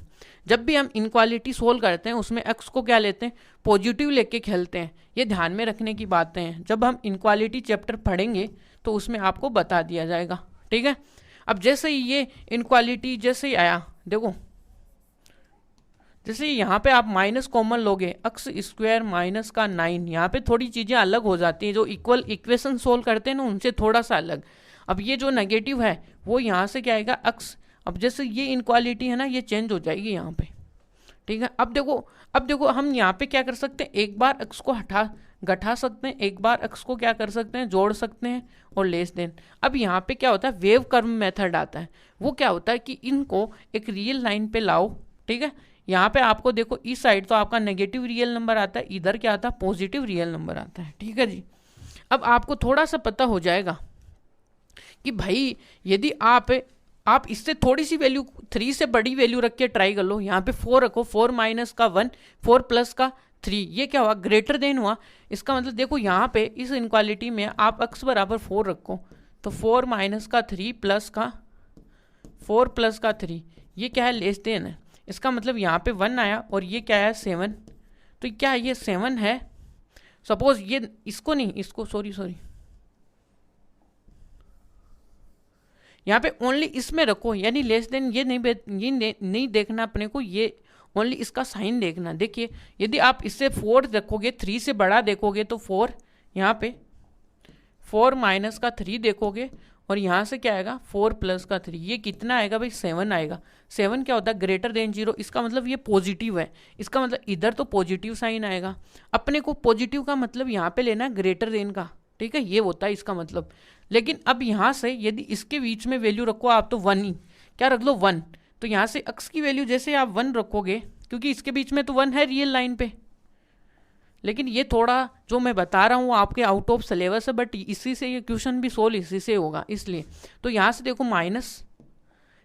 जब भी हम इनक्वालिटी सोल्व करते हैं उसमें x को क्या लेते हैं, पॉजिटिव लेके खेलते हैं। ये ध्यान में रखने की बातें हैं, जब हम इनक्वालिटी चैप्टर पढ़ेंगे तो उसमें आपको बता दिया जाएगा। ठीक है, अब जैसे ही ये इनक्वालिटी जैसे ही आया, देखो जैसे यहाँ पे आप माइनस कॉमन लोगे, एक्स स्क्वायर माइनस का 9, यहाँ पे थोड़ी चीज़ें अलग हो जाती हैं। जो इक्वेशन सोल्व करते हैं ना उनसे थोड़ा सा अलग। अब ये जो नेगेटिव है वो यहाँ से क्या आएगा, एक्स। अब जैसे ये इनक्वालिटी है ना, ये चेंज हो जाएगी यहाँ पे। ठीक है, अब देखो हम यहाँ पे क्या कर सकते हैं, एक बार एक्स को घटा सकते हैं, एक बार एक्स को क्या कर सकते हैं, जोड़ सकते हैं और लेस देन। अब यहाँ पे क्या होता है, वेव कर्व मेथड आता है। वो क्या होता है कि इनको एक रियल लाइन पे लाओ। ठीक है, यहाँ पे आपको देखो इस साइड तो आपका नेगेटिव रियल नंबर आता है, इधर क्या आता है, पॉजिटिव रियल नंबर आता है। ठीक है जी, अब आपको थोड़ा सा पता हो जाएगा कि भाई यदि आप इससे थोड़ी सी वैल्यू 3 से बड़ी वैल्यू रख के ट्राई कर लो। यहाँ पे 4 रखो, 4 माइनस का 1, 4 प्लस का 3, ये क्या हुआ, ग्रेटर देन हुआ। इसका मतलब देखो यहाँ पे इस इनक्वालिटी में आप x बराबर 4 रखो, तो 4 माइनस का 3 प्लस का 4 प्लस का 3, ये क्या है, लेस देन है। इसका मतलब यहाँ पे 1 आया और ये क्या है, 7। तो क्या ये 7 है, सपोज ये इसको नहीं, इसको सॉरी यहाँ पे ओनली इसमें रखो, यानी लेस देन ये नहीं देखना अपने को, ये ओनली इसका साइन देखना। देखिए यदि आप इससे 4 रखोगे, 3 से बड़ा देखोगे तो 4, यहाँ पे 4 माइनस का 3 देखोगे और यहाँ से क्या आएगा, 4 प्लस का 3, ये कितना आएगा भाई, 7 आएगा। 7 क्या होता है, ग्रेटर देन 0। इसका मतलब ये पॉजिटिव है, इसका मतलब इधर तो पॉजिटिव साइन आएगा। अपने को पॉजिटिव का मतलब यहाँ पे लेना है ग्रेटर देन का। ठीक है, ये होता है इसका मतलब। लेकिन अब यहाँ से यदि इसके बीच में वैल्यू रखो आप, तो 1 ही क्या रख लो, 1। तो यहाँ से x की वैल्यू जैसे आप 1 रखोगे, क्योंकि इसके बीच में तो 1 है रियल लाइन पे। लेकिन ये थोड़ा जो मैं बता रहा हूँ आपके आउट ऑफ सिलेबस है, बट इसी से ये क्वेश्चन भी सोल्व इसी से होगा, इसलिए। तो यहाँ से देखो माइनस,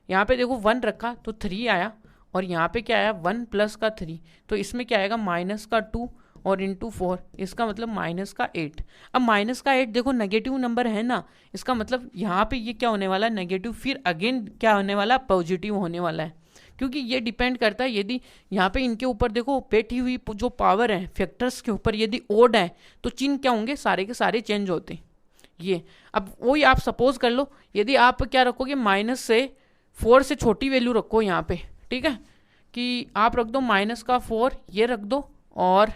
यहाँ पे देखो 1 रखा तो 3 आया, और यहाँ पे क्या आया, 1 प्लस का 3, तो इसमें क्या आएगा, माइनस का 2 और इंटू 4, इसका मतलब माइनस का 8। अब माइनस का 8 देखो नेगेटिव नंबर है ना, इसका मतलब यहाँ पे ये क्या होने वाला है, नेगेटिव, फिर अगेन क्या होने वाला, पॉजिटिव होने वाला है। क्योंकि ये डिपेंड करता है, यदि यहाँ पे इनके ऊपर देखो बैठी हुई जो पावर है फैक्टर्स के ऊपर, यदि ओड है तो चिन्ह क्या होंगे, सारे के सारे चेंज होते हैं। ये अब वही आप सपोज कर लो, यदि आप क्या रखोगे, माइनस से 4 से छोटी वैल्यू रखो यहाँ पे। ठीक है, कि आप रख दो माइनस का 4, ये रख दो, और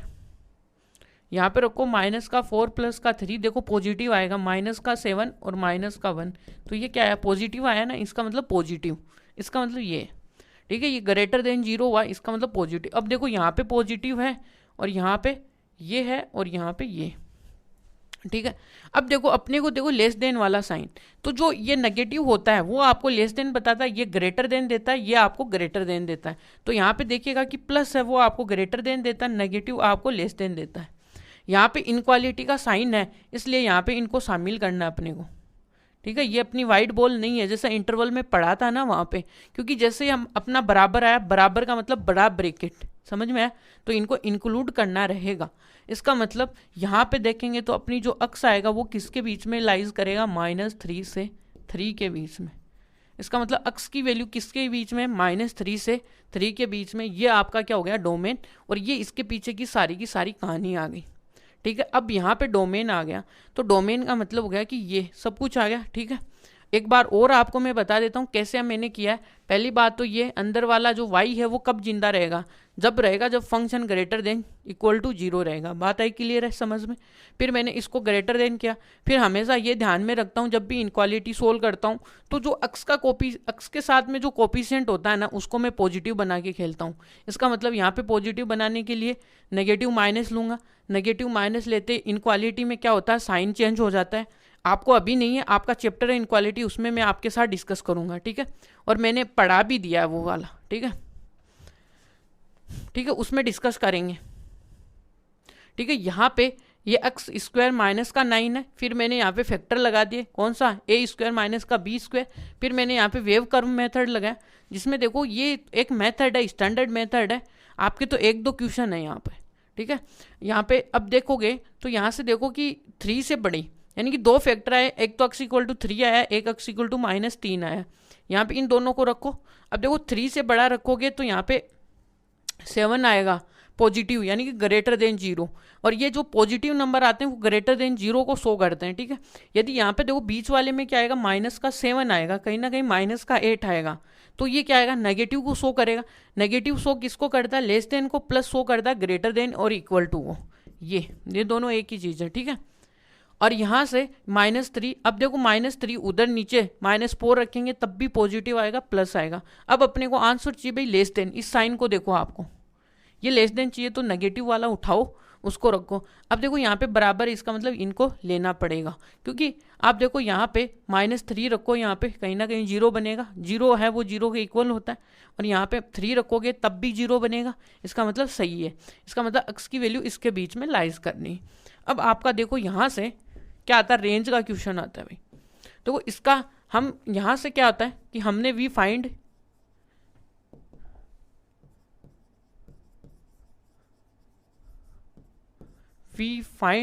यहाँ पे रखो माइनस का 4 प्लस का 3, देखो पॉजिटिव आएगा, माइनस का 7 और माइनस का 1, तो ये क्या आया, पॉजिटिव आया ना, इसका मतलब पॉजिटिव, इसका मतलब ये। ठीक है, ये ग्रेटर देन 0 हुआ, इसका मतलब पॉजिटिव। अब देखो यहाँ पे पॉजिटिव है और यहाँ पे ये है और यहाँ पे ये। ठीक है, अब देखो अपने को देखो लेस देन वाला साइन, तो जो ये नेगेटिव होता है वो आपको लेस देन बताता है, ये ग्रेटर देन देता है, ये आपको ग्रेटर देन देता है। तो यहाँ पे देखिएगा कि प्लस है वो आपको ग्रेटर देन देता है, नेगेटिव आपको लेस देन देता है। यहाँ पे इनक्वालिटी का साइन है, इसलिए यहाँ पे इनको शामिल करना है अपने को। ठीक है, ये अपनी वाइट बॉल नहीं है जैसा इंटरवल में पढ़ा था ना वहाँ पे, क्योंकि जैसे हम अपना बराबर आया, बराबर का मतलब बड़ा ब्रैकेट, समझ में आया, तो इनको इंक्लूड करना रहेगा। इसका मतलब यहाँ पे देखेंगे तो अपनी जो अक्स आएगा वो किसके बीच में लाइज करेगा, -3 से 3 के बीच में। इसका मतलब अक्स की वैल्यू किसके बीच में, -3 से 3 के बीच में। ये आपका क्या हो गया, डोमेन, और ये इसके पीछे की सारी कहानी आ गई। ठीक है, अब यहाँ पे डोमेन आ गया, तो डोमेन का मतलब हो गया कि ये सब कुछ आ गया। ठीक है, एक बार और आपको मैं बता देता हूँ कैसे मैंने किया है। पहली बात तो ये अंदर वाला जो y है वो कब जिंदा रहेगा, जब रहेगा जब function greater than equal to 0 रहेगा। बात आई क्लियर है समझ में। फिर मैंने इसको ग्रेटर देन किया। फिर हमेशा ये ध्यान में रखता हूँ जब भी इनक्वालिटी सोल्व करता हूँ तो जो अक्स के साथ में जो कोपिशिएंट होता है ना उसको मैं पॉजिटिव बना के खेलता हूँ। इसका मतलब यहाँ पे पॉजिटिव बनाने के लिए नेगेटिव माइनस लूँगा। नेगेटिव माइनस लेते इनक्वालिटी में क्या होता है, साइन चेंज हो जाता है। आपको अभी नहीं है, आपका चैप्टर है इनक्वालिटी, उसमें मैं आपके साथ डिस्कस करूंगा। ठीक है, और मैंने पढ़ा भी दिया है वो वाला। ठीक है, ठीक है, उसमें डिस्कस करेंगे। ठीक है, यहाँ पे ये एक्स स्क्वायर माइनस का 9 है, फिर मैंने यहाँ पे फैक्टर लगा दिए, कौन सा, ए स्क्वायर माइनस का बी स्क्वायर। फिर मैंने यहाँ पे वेव कर्व मेथड लगाया, जिसमें देखो ये एक मेथड है, स्टैंडर्ड मेथड है। आपके तो 1-2 क्वेश्चन है यहाँ पे। ठीक है, यहाँ पे अब देखोगे तो यहाँ से देखो कि 3 से बड़ी, यानी कि 2 फैक्टर आए, एक तो एक्स इक्वल टू 3 आया, एक एक्स इक्वल टू -3 आया। यहाँ पे इन दोनों को रखो। अब देखो 3 से बड़ा रखोगे तो यहाँ पे 7 आएगा पॉजिटिव, यानी कि ग्रेटर देन 0। और ये जो पॉजिटिव नंबर आते हैं वो ग्रेटर देन 0 को शो करते हैं। ठीक है, यदि यहाँ पे देखो बीच वाले में क्या आएगा, -7 आएगा, कहीं ना कहीं -8 आएगा, तो ये क्या आएगा, नेगेटिव को शो करेगा। नेगेटिव शो किसको करता है, लेस देन को, प्लस शो करता है ग्रेटर देन और इक्वल टू को। ये दोनों एक ही चीज़ है। ठीक है, और यहाँ से -3, अब देखो -3 उधर नीचे -4 रखेंगे तब भी पॉजिटिव आएगा, प्लस आएगा। अब अपने को आंसर चाहिए भाई लेस देन, इस साइन को देखो, आपको ये लेस देन चाहिए तो नेगेटिव वाला उठाओ, उसको रखो। अब देखो यहाँ पे बराबर, इसका मतलब इनको लेना पड़ेगा, क्योंकि आप देखो यहाँ पे -3 रखो, यहाँ पे कहीं ना कहीं 0 बनेगा, 0 है वो 0 के इक्वल होता है। और यहाँ पे 3 रखोगे तब भी 0 बनेगा, इसका मतलब सही है। इसका मतलब एक्स की वैल्यू इसके बीच में लाइज करनी। अब आपका देखो यहाँ से क्या आता है, रेंज का क्वेश्चन आता है भाई। तो इसका हम यहाँ से क्या आता है कि हमने वी फाइंड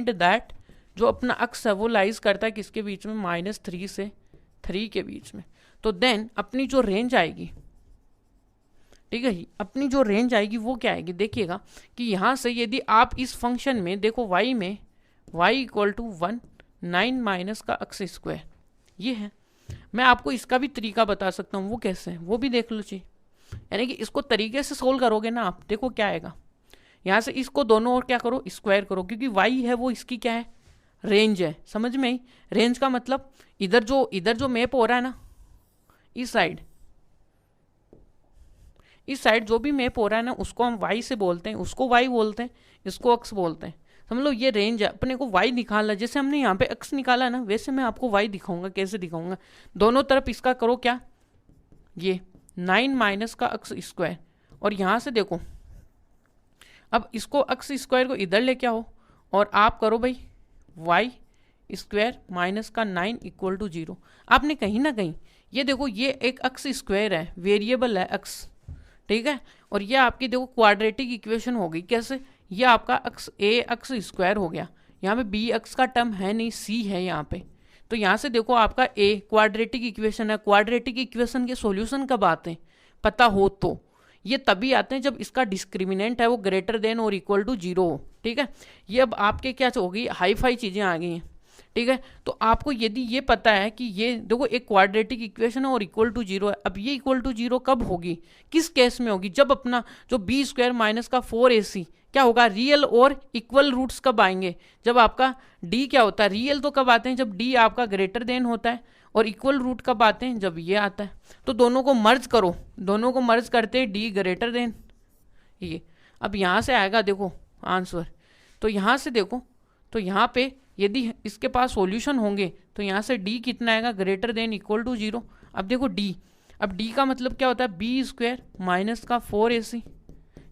दैट जो अपना अक्स है वो लाइज करता है किसके बीच में, -3 से 3 के बीच में। तो देन अपनी जो रेंज आएगी, ठीक है, अपनी जो रेंज आएगी वो क्या आएगी, देखिएगा कि यहाँ से यदि आप इस फंक्शन में देखो y में y इक्वल टू 1 9 माइनस का एक्स स्क्वायर, ये है। मैं आपको इसका भी तरीका बता सकता हूँ, वो कैसे है वो भी देख लो चाहिए। यानी कि इसको तरीके से सोल्व करोगे ना आप, देखो क्या आएगा, यहाँ से इसको दोनों और क्या करो, स्क्वायर करो, क्योंकि y है वो इसकी क्या है, रेंज है। समझ में आई, रेंज का मतलब इधर जो मैप हो रहा है ना, इस साइड जो भी मैप हो रहा है ना उसको हम y से बोलते हैं, उसको y बोलते हैं, इसको x बोलते हैं। समझ लो ये रेंज है, अपने को y निकालना, जैसे हमने यहाँ पे x निकाला ना वैसे मैं आपको y दिखाऊंगा, कैसे दिखाऊंगा। दोनों तरफ इसका करो क्या, ये 9 माइनस का एक्स स्क्वायर, और यहाँ से देखो अब इसको एक्स स्क्वायर को इधर लेके आओ और आप करो भाई y स्क्वायर माइनस का 9 इक्वल टू 0। आपने कहीं ना कहीं ये देखो, ये एक एक्स स्क्वायर है, वेरिएबल है x, ठीक है, और ये आपकी देखो क्वाड्रेटिक इक्वेशन हो गई। कैसे, ये आपका एक्स स्क्वायर हो गया, यहाँ पे बी एक्स का टर्म है नहीं, सी है यहाँ पे। तो यहाँ से देखो आपका ए क्वाड्रेटिक इक्वेशन है। क्वाड्रेटिक इक्वेशन के सॉल्यूशन कब आते हैं पता हो तो, ये तभी आते हैं जब इसका डिस्क्रिमिनेंट है वो ग्रेटर देन और इक्वल टू 0 हो। ठीक है, ये अब आपके क्या होगी, हाई फाई चीज़ें आ गई हैं। ठीक है, तो आपको यदि ये पता है कि ये देखो एक क्वाड्रेटिक इक्वेशन है और इक्वल टू 0 है, अब ये इक्वल टू 0 कब होगी, किस केस में होगी, जब अपना जो बी स्क्वायर माइनस का 4ac क्या होगा, रियल और इक्वल रूट्स कब आएंगे, जब आपका डी क्या होता है, रियल तो कब आते हैं जब डी आपका ग्रेटर देन होता है, और इक्वल रूट कब आते हैं जब ये आता है। तो दोनों को मर्ज करो, दोनों को मर्ज करते हैं डी ग्रेटर देन ये। अब यहाँ से आएगा देखो आंसर, तो यहाँ से देखो, तो यहाँ पे यदि इसके पास सॉल्यूशन होंगे तो यहाँ से डी कितना आएगा, ग्रेटर देन इक्वल टू 0। अब देखो डी, अब डी का मतलब क्या होता है, बी स्क्वायर माइनस का 4ac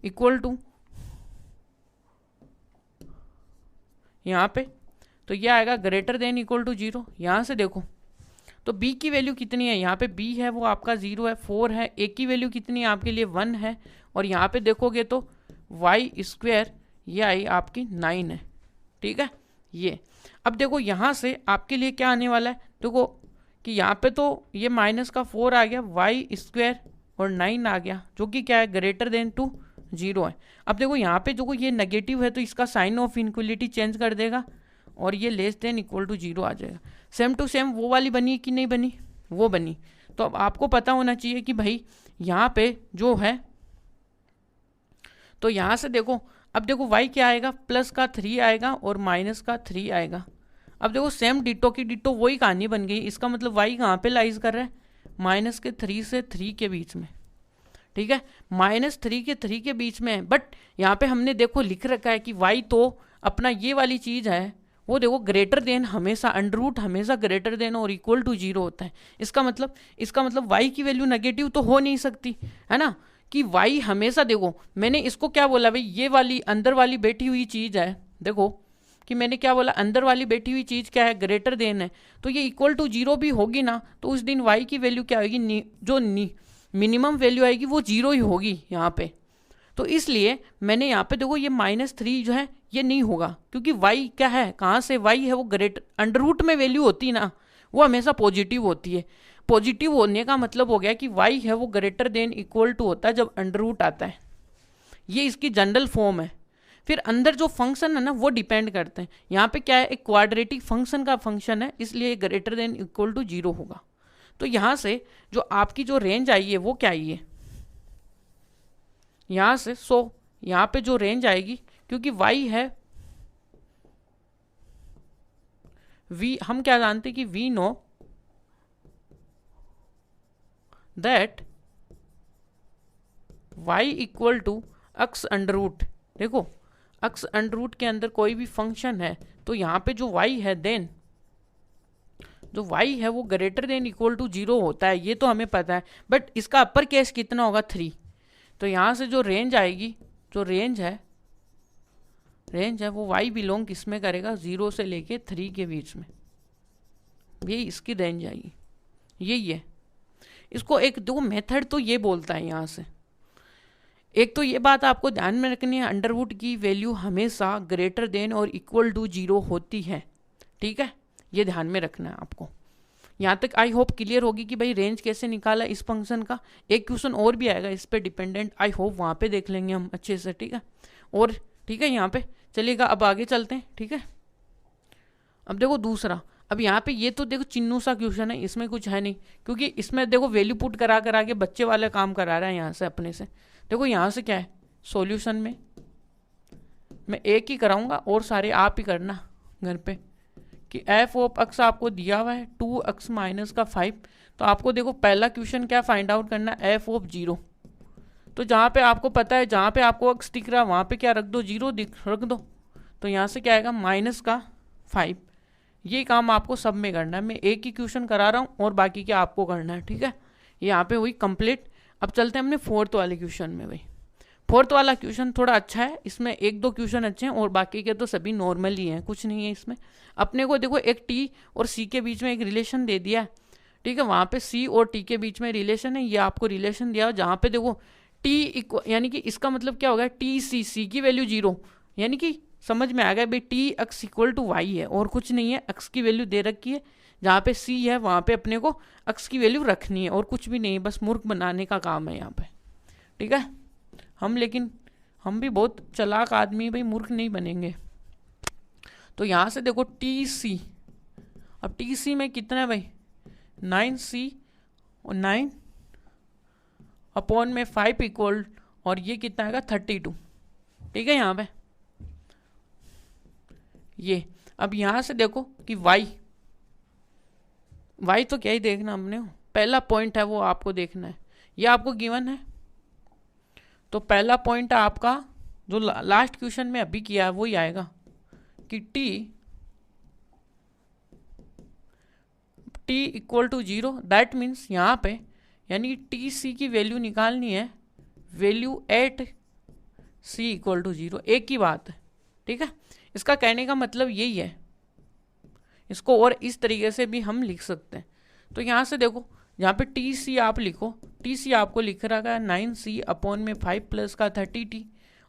इक्वल टू यहाँ पे, तो ये आएगा ग्रेटर देन इक्वल टू 0। यहाँ से देखो तो b की वैल्यू कितनी है, यहाँ पे b है वो आपका 0 है, 4 है, a की वैल्यू कितनी है आपके लिए 1 है, और यहाँ पे देखोगे तो y² ये आई आपकी 9 है। ठीक है, ये अब देखो यहाँ से आपके लिए क्या आने वाला है, देखो कि यहाँ पे तो ये -4 आ गया, y² और 9 आ गया, जो कि क्या है ग्रेटर देन टू 0 है। अब देखो यहाँ पे जो ये नेगेटिव है तो इसका साइन ऑफ इनक्वलिटी चेंज कर देगा और ये लेस देन इक्वल टू 0 आ जाएगा। सेम टू सेम वो वाली बनी कि नहीं बनी, वो बनी। तो अब आपको पता होना चाहिए कि भाई यहाँ पे जो है, तो यहाँ से देखो, अब देखो y क्या आएगा, प्लस का 3 आएगा और माइनस का 3 आएगा। अब देखो सेम डिटो की डिटो वही कहानी बन गई। इसका मतलब y कहाँ पे लाइज कर रहा है, -3 से 3 के बीच में। ठीक है, -3 के 3 के बीच में है, बट यहाँ पे हमने देखो लिख रखा है कि y तो अपना ये वाली चीज़ है वो देखो ग्रेटर देन हमेशा, अंडर हमेशा ग्रेटर देन और इक्वल टू 0 होता है। इसका मतलब y की वैल्यू नेगेटिव तो हो नहीं सकती है ना, कि y हमेशा, देखो मैंने इसको क्या बोला भाई, ये वाली अंदर वाली बैठी हुई चीज़ है, देखो कि मैंने क्या बोला, अंदर वाली बैठी हुई चीज़ क्या है, ग्रेटर देन है, तो ये इक्वल टू 0 भी होगी ना, तो उस दिन y की वैल्यू क्या होगी, जो मिनिमम वैल्यू आएगी वो 0 ही होगी यहाँ पे। तो इसलिए मैंने यहाँ पे देखो ये -3 जो है ये नहीं होगा, क्योंकि y क्या है, कहाँ से y है वो ग्रेटर, अंडर में वैल्यू होती है ना वो हमेशा पॉजिटिव होती है। पॉजिटिव होने का मतलब हो गया कि y है वो ग्रेटर देन इक्वल टू होता है जब अंडर आता है, ये इसकी जनरल फॉर्म है। फिर अंदर जो फंक्शन है ना वो डिपेंड करते हैं, यहाँ पे क्या है, एक क्वाड्रेटिक फंक्शन का फंक्शन है, इसलिए ग्रेटर देन इक्वल टू 0 होगा। तो यहाँ से जो आपकी जो रेंज आई है वो क्या आई है, यहाँ से यहाँ पे जो रेंज आएगी, क्योंकि y है v, हम क्या जानते हैं कि we know that y equal to x under root. देखो x अंडर रूट के अंदर कोई भी फंक्शन है तो यहाँ पे जो y है, देन जो y है वो ग्रेटर देन इक्वल टू 0 होता है, ये तो हमें पता है, बट इसका अपर केस कितना होगा, 3। तो यहाँ से जो रेंज आएगी, जो रेंज है वो y बिलोंग किसमें करेगा, 0 से लेके 3 के बीच में, ये इसकी रेंज आएगी, यही है। इसको एक दो मेथड तो ये बोलता है यहाँ से, एक तो ये बात आपको ध्यान में रखनी है, अंडरवुड की वैल्यू हमेशा ग्रेटर देन और इक्वल टू 0 होती है। ठीक है, ये ध्यान में रखना है आपको। यहाँ तक आई होप क्लियर होगी कि भाई रेंज कैसे निकाला इस फंक्शन का। एक क्वेश्चन और भी आएगा इस पे डिपेंडेंट, आई होप वहाँ पे देख लेंगे हम अच्छे से। ठीक है, और ठीक है यहाँ पे चलिएगा, अब आगे चलते हैं। ठीक है, अब देखो दूसरा, अब यहाँ पे ये तो देखो चिन्नू सा क्वेश्चन है, इसमें कुछ है नहीं, क्योंकि इसमें देखो वैल्यू पुट करा करा के बच्चे वाला काम करा रहा है यहाँ से अपने से। देखो यहाँ से क्या है, सॉल्यूशन में मैं एक ही कराऊंगा और सारे आप ही करना घर पे, कि एफ ऑफ एक्स आपको दिया हुआ है 2x माइनस का 5। तो आपको देखो पहला क्वेश्चन क्या फाइंड आउट करना है, एफ ऑफ 0। तो जहाँ पे आपको पता है, जहाँ पे आपको एक्स दिख रहा है वहाँ पे क्या रख दो, 0 रख दो। तो यहाँ से क्या आएगा, -5। ये काम आपको सब में करना है, मैं एक ही क्वेश्चन करा रहा हूँ और बाकी क्या आपको करना है। ठीक है, यहाँ पे हुई कंप्लीट। अब चलते हैं अपने फोर्थ वाले क्वेश्चन में। भाई फोर्थ वाला क्वेश्चन थोड़ा अच्छा है, इसमें एक दो क्वेश्चन अच्छे हैं और बाकी के तो सभी नॉर्मल ही हैं, कुछ नहीं है इसमें। अपने को देखो एक टी और सी के बीच में एक रिलेशन दे दिया है। ठीक है, वहाँ पे सी और टी के बीच में रिलेशन है, ये आपको रिलेशन दिया, जहाँ पे देखो टी इक्वल, यानी कि इसका मतलब क्या होगा, टी सी की वैल्यू 0, यानी कि समझ में आ गया भाई t x equal to y है और कुछ नहीं है, एक्स की वैल्यू दे रखी है, जहाँ पे सी है वहाँ पे अपने को एक्स की वैल्यू रखनी है और कुछ भी नहीं है, बस मूर्ख बनाने का काम है यहाँ पे। ठीक है, हम भी बहुत चालाक आदमी भाई, मूर्ख नहीं बनेंगे। तो यहाँ से देखो टी सी, अब टी सी में कितना है भाई, 9c और 9 अपॉन में 5 इक्वल, और ये कितना आएगा 32। ठीक है, यहाँ पे ये, अब यहाँ से देखो कि y तो क्या ही देखना हमने, पहला पॉइंट है वो आपको देखना है, ये आपको गिवन है। तो पहला पॉइंट है आपका जो लास्ट क्वेश्चन में अभी किया है वो ही आएगा कि t equal to 0, that means यहाँ पे यानी टी सी की वैल्यू निकालनी है, value at c equal to 0, एक ही बात है। ठीक है, इसका कहने का मतलब यही है, इसको और इस तरीके से भी हम लिख सकते हैं। तो यहाँ से देखो, यहाँ पे टी सी आप लिखो, टी सी आपको लिख रखा है 9c अपॉन में 5 प्लस का 30t,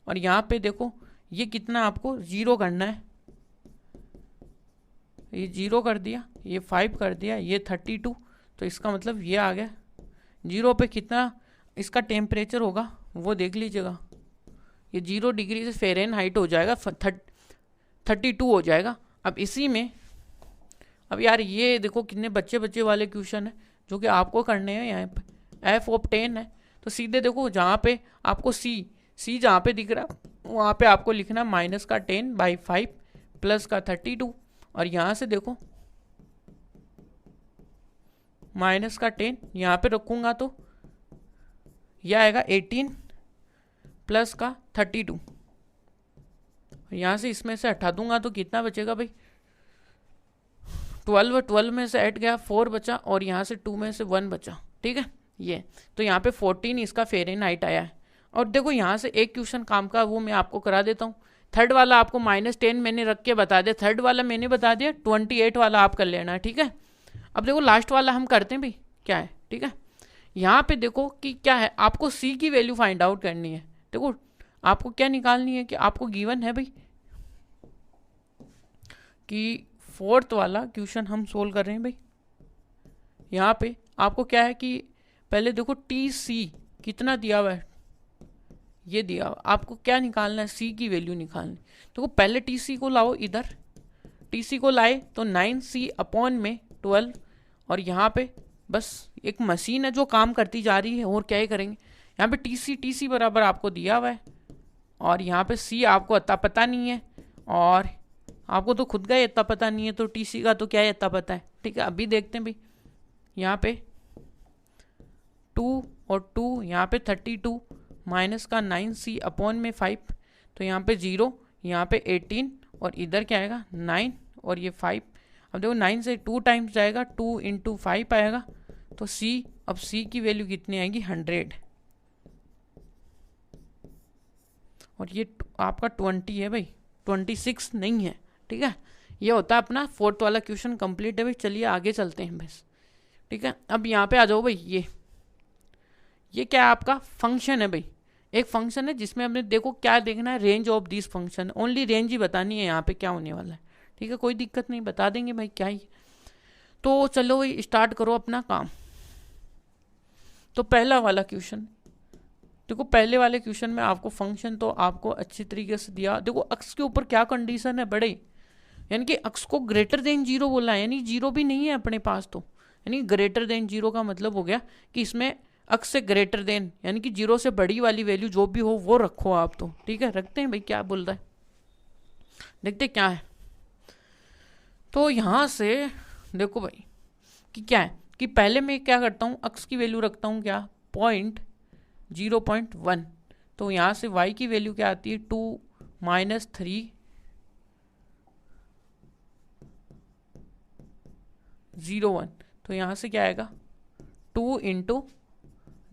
और यहाँ पे देखो ये कितना आपको 0 करना है, ये 0 कर दिया, ये 5 कर दिया, ये 32, तो इसका मतलब ये आ गया 0 पे कितना इसका टेम्परेचर होगा वो देख लीजिएगा, ये 0 डिग्री से फ़ारेनहाइट हो जाएगा 32 हो जाएगा। अब इसी में अब यार ये देखो कितने बच्चे वाले क्वेश्चन है जो कि आपको करने हैं, यहाँ पे एफ ऑफ 10 है, तो सीधे देखो जहाँ पे आपको सी जहाँ पे दिख रहा है वहाँ पे आपको लिखना माइनस का 10/5 प्लस का 32, और यहाँ से देखो माइनस का 10 यहाँ पे रखूँगा तो यह आएगा 18 प्लस का 32, यहाँ से इसमें से हटा दूंगा तो कितना बचेगा भाई 12 में से 8 गया 4 बचा, और यहाँ से 2 में से 1 बचा, ठीक है। ये तो यहाँ पे 14 इसका फ़ारेनहाइट आया है। और देखो यहाँ से एक क्वेश्चन काम का वो मैं आपको करा देता हूँ। थर्ड वाला आपको -10 मैंने रख के बता दिया, थर्ड वाला मैंने बता दिया, 28 वाला आप कर लेना है, ठीक है। अब देखो लास्ट वाला हम करते हैं भाई क्या है, ठीक है। यहाँ पे देखो कि क्या है, आपको सी की वैल्यू फाइंड आउट करनी है। देखो आपको क्या निकालनी है कि आपको गिवन है भाई कि फोर्थ वाला क्वेश्चन हम सोल्व कर रहे हैं भाई। यहाँ पे आपको क्या है कि पहले देखो टी सी कितना दिया हुआ है, ये दिया हुआ, आपको क्या निकालना है, सी की वैल्यू निकालनी। देखो पहले टी सी को लाओ इधर, टी सी को लाए तो 9c अपॉन में 12, और यहाँ पे बस एक मशीन है जो काम करती जा रही है, और क्या ही करेंगे। यहाँ पे टी सी बराबर आपको दिया हुआ है, और यहाँ पे सी आपको अता पता नहीं है, और आपको तो खुद का ही इतना पता नहीं है, तो टी सी का तो क्या है इतना पता है, ठीक है। अभी देखते हैं भाई, यहाँ पे 2 और 2, यहाँ पे 32 माइनस का 9c अपॉन में 5, तो यहाँ पे 0, यहाँ पे 18, और इधर क्या आएगा 9 और ये 5। अब देखो 9 से 2 टाइम्स जाएगा, 2 × 5 आएगा, तो c, अब c की वैल्यू कितनी आएगी 100, और ये आपका 20 है भाई, 26 नहीं है, ठीक है। ये होता है अपना फोर्थ वाला क्वेश्चन कंप्लीट है भाई। चलिए आगे चलते हैं बस, ठीक है। अब यहाँ पे आ जाओ भाई, ये क्या है आपका फंक्शन है भाई, एक फंक्शन है जिसमें हमने देखो क्या देखना है, range of this function, only range ही बतानी है यहाँ पे क्या होने वाला है, ठीक है। कोई दिक्कत नहीं, बता देंगे भाई क्या ही। तो चलो भाई स्टार्ट करो अपना काम। तो पहला वाला क्वेश्चन देखो, पहले वाले क्वेश्चन में आपको फंक्शन तो आपको अच्छी तरीके से दिया। देखो अक्स के ऊपर क्या कंडीशन है बड़े, यानी कि अक्स को ग्रेटर देन 0 बोला है, यानी 0 भी नहीं है अपने पास, तो यानी ग्रेटर देन 0 का मतलब हो गया कि इसमें अक्स से ग्रेटर देन यानी कि 0 से बड़ी वाली वैल्यू जो भी हो वो रखो आप, तो ठीक है। रखते हैं भाई, क्या बोल रहा है देखते क्या है। तो यहाँ से देखो भाई कि क्या है कि पहले मैं क्या करता हूँ, अक्स की वैल्यू रखता हूँ क्या 0.1, तो यहाँ से y की वैल्यू क्या आती है 2 - 3 0 1, तो यहाँ से क्या आएगा 2 ×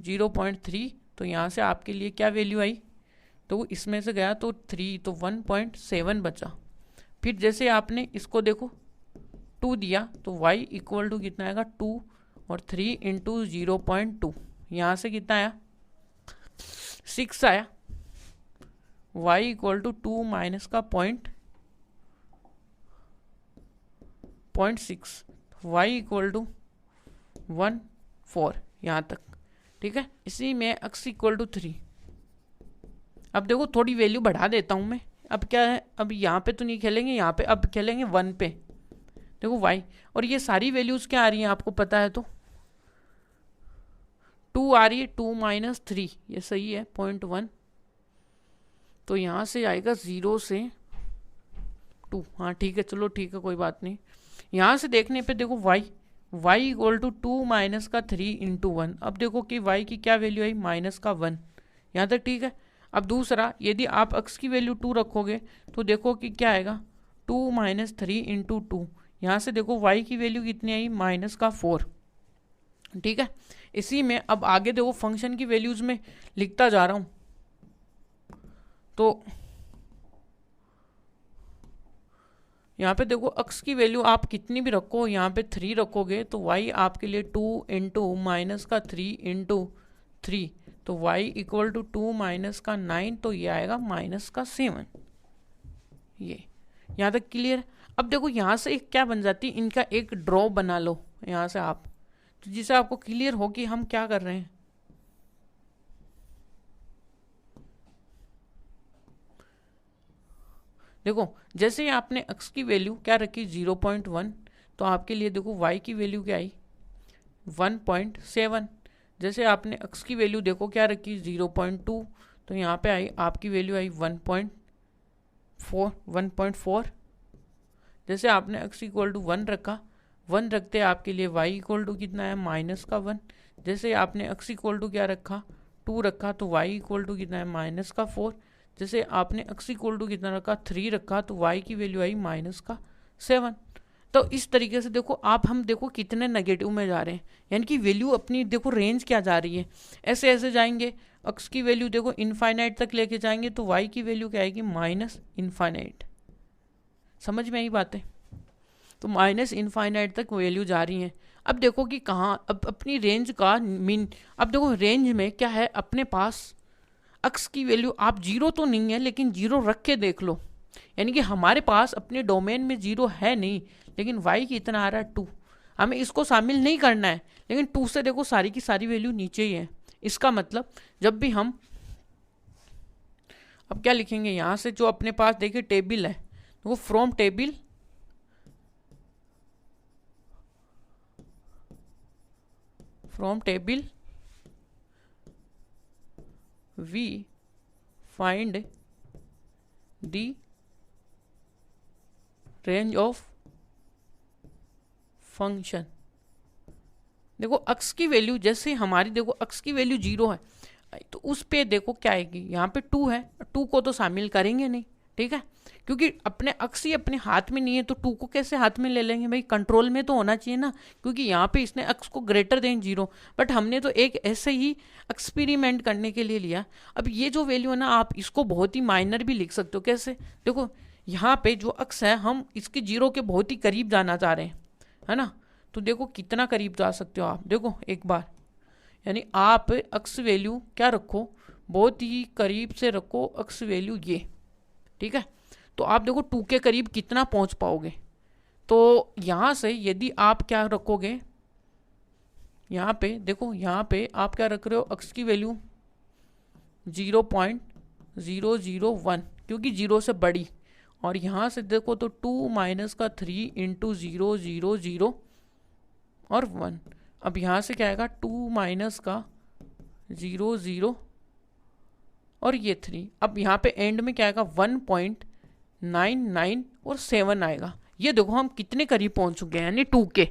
0.3, तो यहाँ से आपके लिए क्या वैल्यू आई, तो इसमें से गया तो 3, तो 1.7 बचा। फिर जैसे आपने इसको देखो 2 दिया, तो y इक्वल टू कितना आएगा 2 और 3 × 0.2, यहाँ से कितना आया 6 आया। y इक्वल टू 2 माइनस का 0.6, y इक्वल टू 1.4 यहाँ तक, ठीक है। इसी में x इक्वल टू 3। अब देखो थोड़ी वैल्यू बढ़ा देता हूँ मैं, अब क्या है, अब यहाँ पे तो नहीं खेलेंगे, यहाँ पे अब खेलेंगे 1 पे। देखो y, और ये सारी वैल्यूज क्या आ रही हैं आपको पता है, तो 2 आ रही है, 2 - 3 ये सही है 0.1, तो यहाँ से आएगा 0 से 2, हाँ ठीक है, चलो ठीक है कोई बात नहीं। यहाँ से देखने पे देखो y इक्वल टू 2 माइनस का 3 × 1, अब देखो कि y की क्या वैल्यू आई -1, यहाँ तक ठीक है। अब दूसरा, यदि आप x की वैल्यू 2 रखोगे तो देखो कि क्या आएगा 2 - 3 × 2, यहाँ से देखो y की वैल्यू कितनी आई -4, ठीक है। इसी में अब आगे देखो फंक्शन की वैल्यूज में लिखता जा रहा हूँ, तो यहाँ पे देखो x की वैल्यू आप कितनी भी रखो, यहाँ पे 3 रखोगे तो y आपके लिए 2 इंटू माइनस का 3 इंटू 3, तो y इक्वल टू 2 माइनस का 9, तो ये आएगा माइनस का 7। ये यहाँ तक क्लियर। अब देखो यहाँ से एक क्या बन जाती है, इनका एक ड्रॉ बना लो यहाँ से आप, तो जिससे आपको क्लियर हो कि हम क्या कर रहे हैं। देखो जैसे ही आपने x की वैल्यू क्या रखी 0.1, तो आपके लिए देखो y की वैल्यू क्या आई 1.7। जैसे आपने x की वैल्यू देखो क्या रखी 0.2, तो यहाँ पे आई आपकी वैल्यू आई 1.4। जैसे आपने x इक्वल टू 1 रखा, 1 रखते आपके लिए y इक्वल टू कितना है माइनस का 1। जैसे आपने x इक्वल टू क्या रखा 2 रखा, तो y इक्वल टू कितना है माइनस का 4। जैसे आपने x इक्वल टू कितना रखा 3 रखा, तो y की वैल्यू आई माइनस का 7। तो इस तरीके से देखो आप, हम देखो कितने नेगेटिव में जा रहे हैं, यानी कि वैल्यू अपनी देखो रेंज क्या जा रही है, ऐसे ऐसे जाएंगे। x की वैल्यू देखो इनफाइनाइट तक लेके जाएंगे तो y की वैल्यू क्या आएगी माइनस इनफाइनाइट। समझ में आई बातें? तो माइनस इनफाइनाइट तक वैल्यू जा रही है। अब देखो कि कहाँ, अब अपनी रेंज का मीन, अब देखो रेंज में क्या है अपने पास, x की वैल्यू आप 0 तो नहीं है लेकिन 0 रख के देख लो, यानी कि हमारे पास अपने डोमेन में 0 है नहीं, लेकिन y कितना आ रहा है 2, हमें इसको शामिल नहीं करना है, लेकिन 2 से देखो सारी की सारी वैल्यू नीचे ही है। इसका मतलब जब भी हम अब क्या लिखेंगे, यहाँ से जो अपने पास देखिए टेबल है, तो वो from table we find the range of function. देखो x की वैल्यू जैसे हमारी, देखो x की वैल्यू 0 है, तो उस पे देखो क्या आएगी, यहाँ पे 2 है, 2 को तो शामिल करेंगे नहीं, ठीक है, क्योंकि अपने x ही अपने हाथ में नहीं है, तो 2 को कैसे हाथ में ले लेंगे भाई, कंट्रोल में तो होना चाहिए ना, क्योंकि यहाँ पे इसने x को ग्रेटर देन 0, बट हमने तो एक ऐसे ही एक्सपेरिमेंट करने के लिए लिया। अब ये जो वैल्यू है ना, आप इसको बहुत ही माइनर भी लिख सकते हो। कैसे? देखो यहाँ पे जो x है, हम इसके 0 के बहुत ही करीब जाना चाह रहे हैं, है ना, तो देखो कितना करीब जा सकते हो आप, देखो एक बार, यानी आप x वैल्यू क्या रखो, बहुत ही करीब से रखो x वैल्यू ये, ठीक है, तो आप देखो 2 के करीब कितना पहुंच पाओगे। तो यहाँ से यदि आप क्या रखोगे, यहाँ पे देखो, यहाँ पे आप क्या रख रहे हो, x की वैल्यू 0.001, क्योंकि 0 से बड़ी, और यहाँ से देखो तो 2 माइनस का 3 इंटू 0 0 0 और 1। अब यहाँ से क्या आएगा 2 माइनस का 0 0 और ये 3। अब यहाँ पे एंड में क्या आएगा 1.99 और 7 आएगा। ये देखो हम कितने करीब पहुँच चुके हैं, यानी 2 के।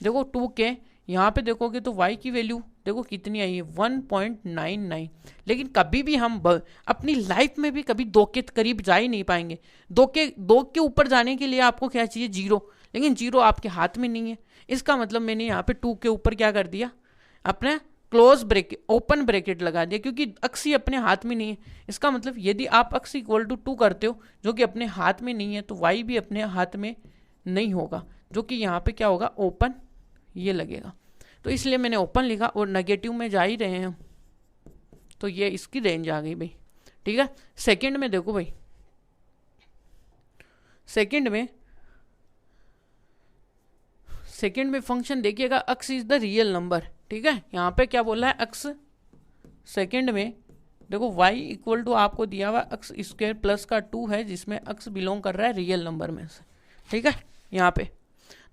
देखो 2 के यहाँ पे देखोगे तो y की वैल्यू देखो कितनी आई है 1.99। लेकिन कभी भी हम अपनी लाइफ में भी कभी 2 के करीब जा ही नहीं पाएंगे। 2 के ऊपर जाने के लिए आपको क्या चाहिए 0, लेकिन 0 आपके हाथ में नहीं है। इसका मतलब मैंने यहाँ पे 2 के ऊपर क्या कर दिया, अपने क्लोज ब्रैकेट ओपन ब्रैकेट लगा दिया, क्योंकि x ही अपने हाथ में नहीं है। इसका मतलब यदि आप x इक्वल टू 2 करते हो जो कि अपने हाथ में नहीं है, तो y भी अपने हाथ में नहीं होगा, जो कि यहाँ पे क्या होगा ओपन ये लगेगा। तो इसलिए मैंने ओपन लिखा, और नेगेटिव में जा ही रहे हैं हम, तो ये इसकी रेंज आ गई भाई, ठीक है। सेकंड में देखो भाई, सेकंड में फंक्शन देखिएगा x is the real number, ठीक है। यहाँ पे क्या बोला है x, सेकंड में देखो y इक्वल टू आपको दिया हुआ x स्क्वायर प्लस का 2 है, जिसमें x बिलोंग कर रहा है रियल नंबर में से, ठीक है यहाँ पे।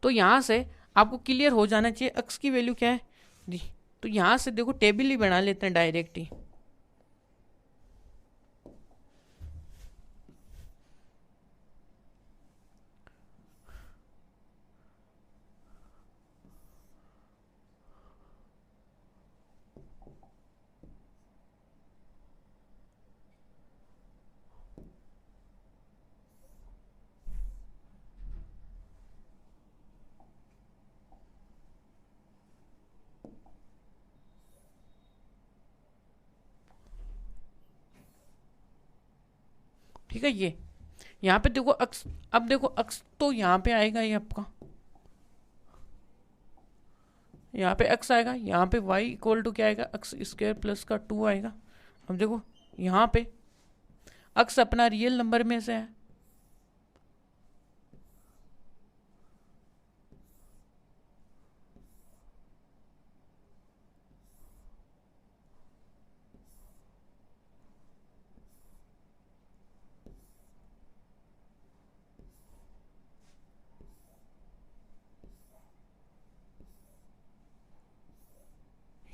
तो यहाँ से आपको क्लियर हो जाना चाहिए x की वैल्यू क्या है जी। तो यहाँ से देखो टेबल ही बना लेते हैं डायरेक्ट ही। ठीक है, ये यहाँ पे देखो अक्स, अब देखो अक्स तो यहाँ पे आएगा ये आपका, यहाँ पे x आएगा, यहाँ पे y इक्वल टू क्या आएगा, एक्स स्क्वायर प्लस का 2 आएगा। अब देखो यहाँ पे x अपना रियल नंबर में से है,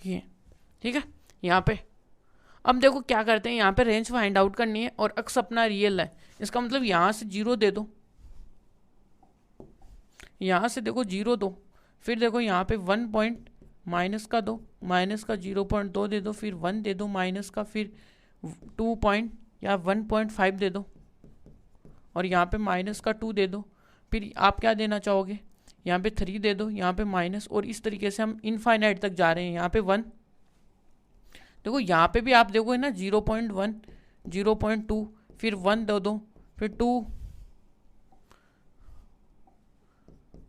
ये ठीक है। यहाँ पे अब देखो क्या करते हैं, यहाँ पे रेंज फाइंड आउट करनी है और x अपना रियल है, इसका मतलब यहाँ से 0 दे दो, यहाँ से देखो 0 दो, फिर देखो यहाँ पे 1 पॉइंट माइनस का दो, माइनस का 0.2 दे दो, फिर 1 दे दो माइनस का, फिर 2 पॉइंट या 1.5 दे दो, और यहाँ पे माइनस का 2 दे दो, फिर आप क्या देना चाहोगे, यहाँ पे 3 दे दो, यहाँ पे माइनस, और इस तरीके से हम इनफाइनाइट तक जा रहे हैं। यहाँ पे 1 देखो, यहाँ पे भी आप देखो है ना 0.1 0.2, फिर 1 दे दो, फिर 2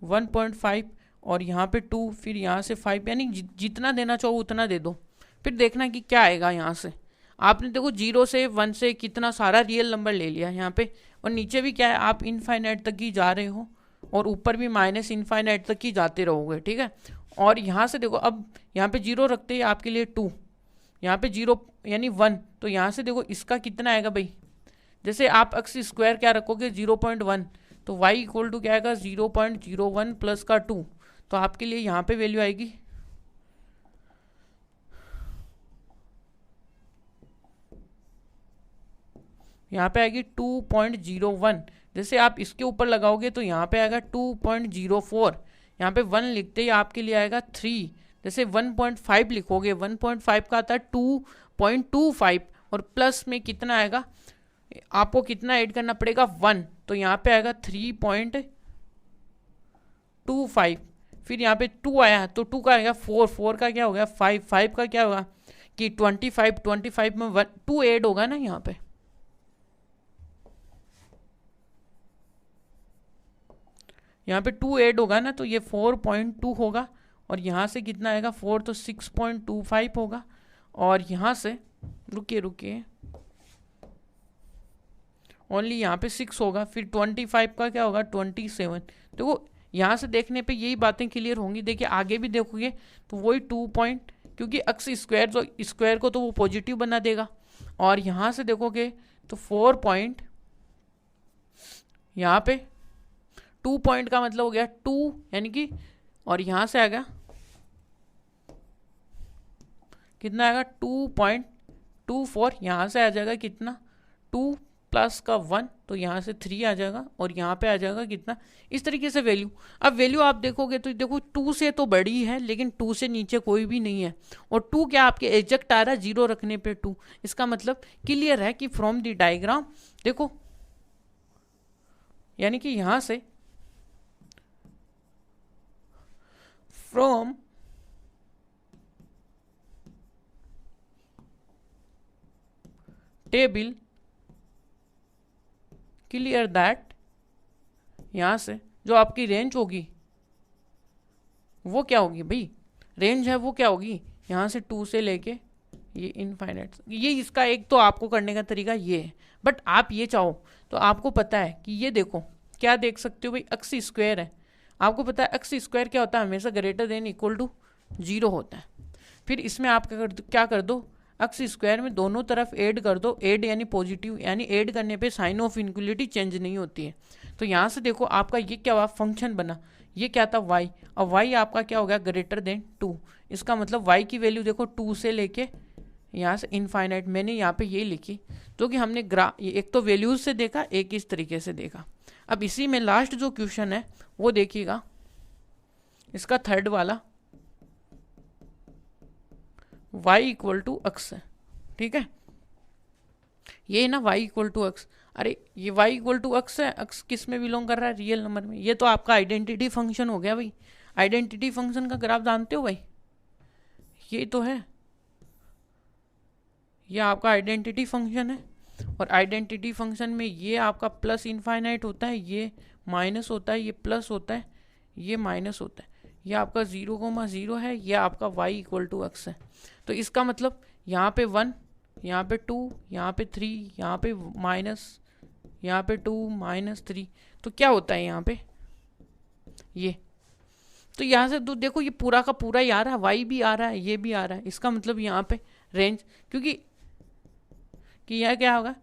1.5, और यहाँ पे 2, फिर यहाँ से 5, यानी जितना देना चाहो उतना दे दो। फिर देखना कि क्या आएगा। यहाँ से आपने देखो 0 से 1 से कितना सारा रियल नंबर ले लिया यहाँ पे, और नीचे भी क्या है, आप इनफाइनाइट तक ही जा रहे हो, और ऊपर भी माइनस इनफाइनाइट तक ही जाते रहोगे, ठीक है। और यहाँ से देखो, अब यहाँ पे 0 रखते हैं आपके लिए 2, यहाँ पे 0 यानी 1, तो यहाँ से देखो इसका कितना आएगा भाई, जैसे आप एक्स स्क्वायर क्या रखोगे 0.1, तो y इक्वल टू क्या आएगा 0.01 प्लस का 2, तो आपके लिए यहाँ पे वैल्यू आएगी यहाँ पे आएगी 2.01। जैसे आप इसके ऊपर लगाओगे तो यहाँ पे आएगा 2.04, यहाँ पे 1 लिखते ही आपके लिए आएगा 3। जैसे 1.5 लिखोगे, 1.5 का आता है 2.25, और प्लस में कितना आएगा, आपको कितना ऐड करना पड़ेगा 1, तो यहाँ पे आएगा 3.25, फिर यहाँ पे 2 आया तो 2 का आएगा 4, 4 का क्या हो गया 5, 5 का क्या होगा कि 25, 25 में 2 ऐड होगा ना यहाँ पे, यहाँ पे 2 ऐड होगा ना, तो ये 4.2 होगा, और यहाँ से कितना आएगा 4, तो 6.25 होगा, और यहाँ से रुकिए ओनली यहाँ पे 6 होगा, फिर 25 का क्या होगा 27। देखो यहाँ से देखने पे यही बातें क्लियर होंगी। देखिए आगे भी देखोगे तो वही 2 पॉइंट, क्योंकि एक्स स्क्वायर, तो स्क्वायर को तो वो पॉजिटिव बना देगा, और यहाँ से देखोगे तो 4 पॉइंट, यहाँ पे 2 पॉइंट का मतलब हो गया 2, यानी कि, और यहाँ से आएगा कितना आएगा 2.24, यहाँ से आ जाएगा कितना 2 प्लस का 1, तो यहाँ से 3 आ जाएगा, और यहाँ पे आ जाएगा कितना, इस तरीके से वैल्यू। अब वैल्यू आप देखोगे तो देखो 2 से तो बड़ी है, लेकिन 2 से नीचे कोई भी नहीं है, और 2 क्या आपके एग्जैक्ट आ रहा है 0 रखने पे 2, इसका मतलब क्लियर है कि फ्रॉम द डायग्राम देखो, यानी कि यहाँ से फ्रॉम टेबल क्लियर दैट, यहाँ से जो आपकी रेंज होगी वो क्या होगी भाई, रेंज है वो क्या होगी, यहाँ से 2 से लेके ये इनफाइनाइट, ये इसका एक तो आपको करने का तरीका ये है। बट आप ये चाहो तो आपको पता है कि ये देखो क्या देख सकते हो भाई, एक्स स्क्वायर है, आपको पता है एक्स स्क्वायर क्या होता है, हमेशा ग्रेटर देन इक्वल टू 0 होता है। फिर इसमें आप क्या कर दो, एक्स स्क्वायर में दोनों तरफ ऐड कर दो, ऐड यानी पॉजिटिव, यानी ऐड करने पे साइन ऑफ इनक्वलिटी चेंज नहीं होती है। तो यहाँ से देखो आपका ये क्या हुआ, फंक्शन बना, ये क्या था y, और y आपका क्या हो गया ग्रेटर देन 2, इसका मतलब y की वैल्यू देखो 2 से लेके यहाँ से इनफाइनाइट, मैंने यहाँ पे ये लिखी तो कि हमने एक तो वैल्यूज से देखा, एक इस तरीके से देखा। अब इसी में लास्ट जो क्वेश्चन है वो देखिएगा, इसका थर्ड वाला y इक्वल टू एक्स है, ठीक है, ये है ना y इक्वल टू एक्स। अरे ये y इक्वल टू एक्स है, एक्स किस में बिलोंग कर रहा है, रियल नंबर में, ये तो आपका आइडेंटिटी फंक्शन हो गया भाई। आइडेंटिटी फंक्शन का ग्राफ जानते हो भाई, ये तो है, ये आपका आइडेंटिटी फंक्शन है। और आइडेंटिटी फंक्शन में ये आपका प्लस इनफाइनाइट होता है, ये माइनस होता है, ये प्लस होता है, ये माइनस होता है, ये आपका 0,0 है, ये आपका y इक्वल टू x है। तो इसका मतलब यहाँ पे 1, यहाँ पे 2, यहाँ पे 3, यहाँ पे माइनस, यहाँ पे 2 माइनस 3, तो क्या होता है यहाँ पे ये, तो यहाँ से तो देखो ये पूरा का पूरा ही आ रहा है, y भी आ रहा है, ये भी आ रहा है। इसका मतलब यहाँ पे रेंज, क्योंकि कि यह क्या होगा,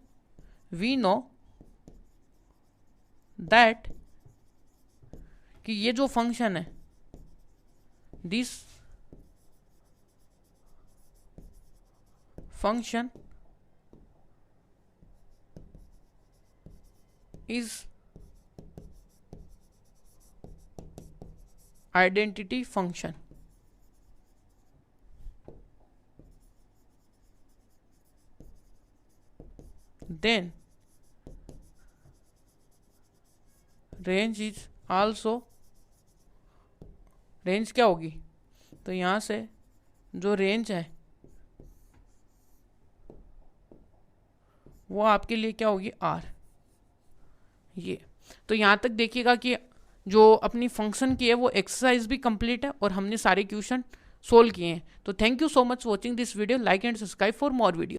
वी नो दैट कि ये जो फंक्शन है, this function is identity function. Then range is also, range क्या होगी, तो यहाँ से जो रेंज है वो आपके लिए क्या होगी, आर। ये तो यहाँ तक देखिएगा कि जो अपनी फंक्शन की है वो एक्सरसाइज भी कंप्लीट है और हमने सारे क्वेश्चन सोल्व किए हैं। तो thank you so much watching this video, like and subscribe for more video.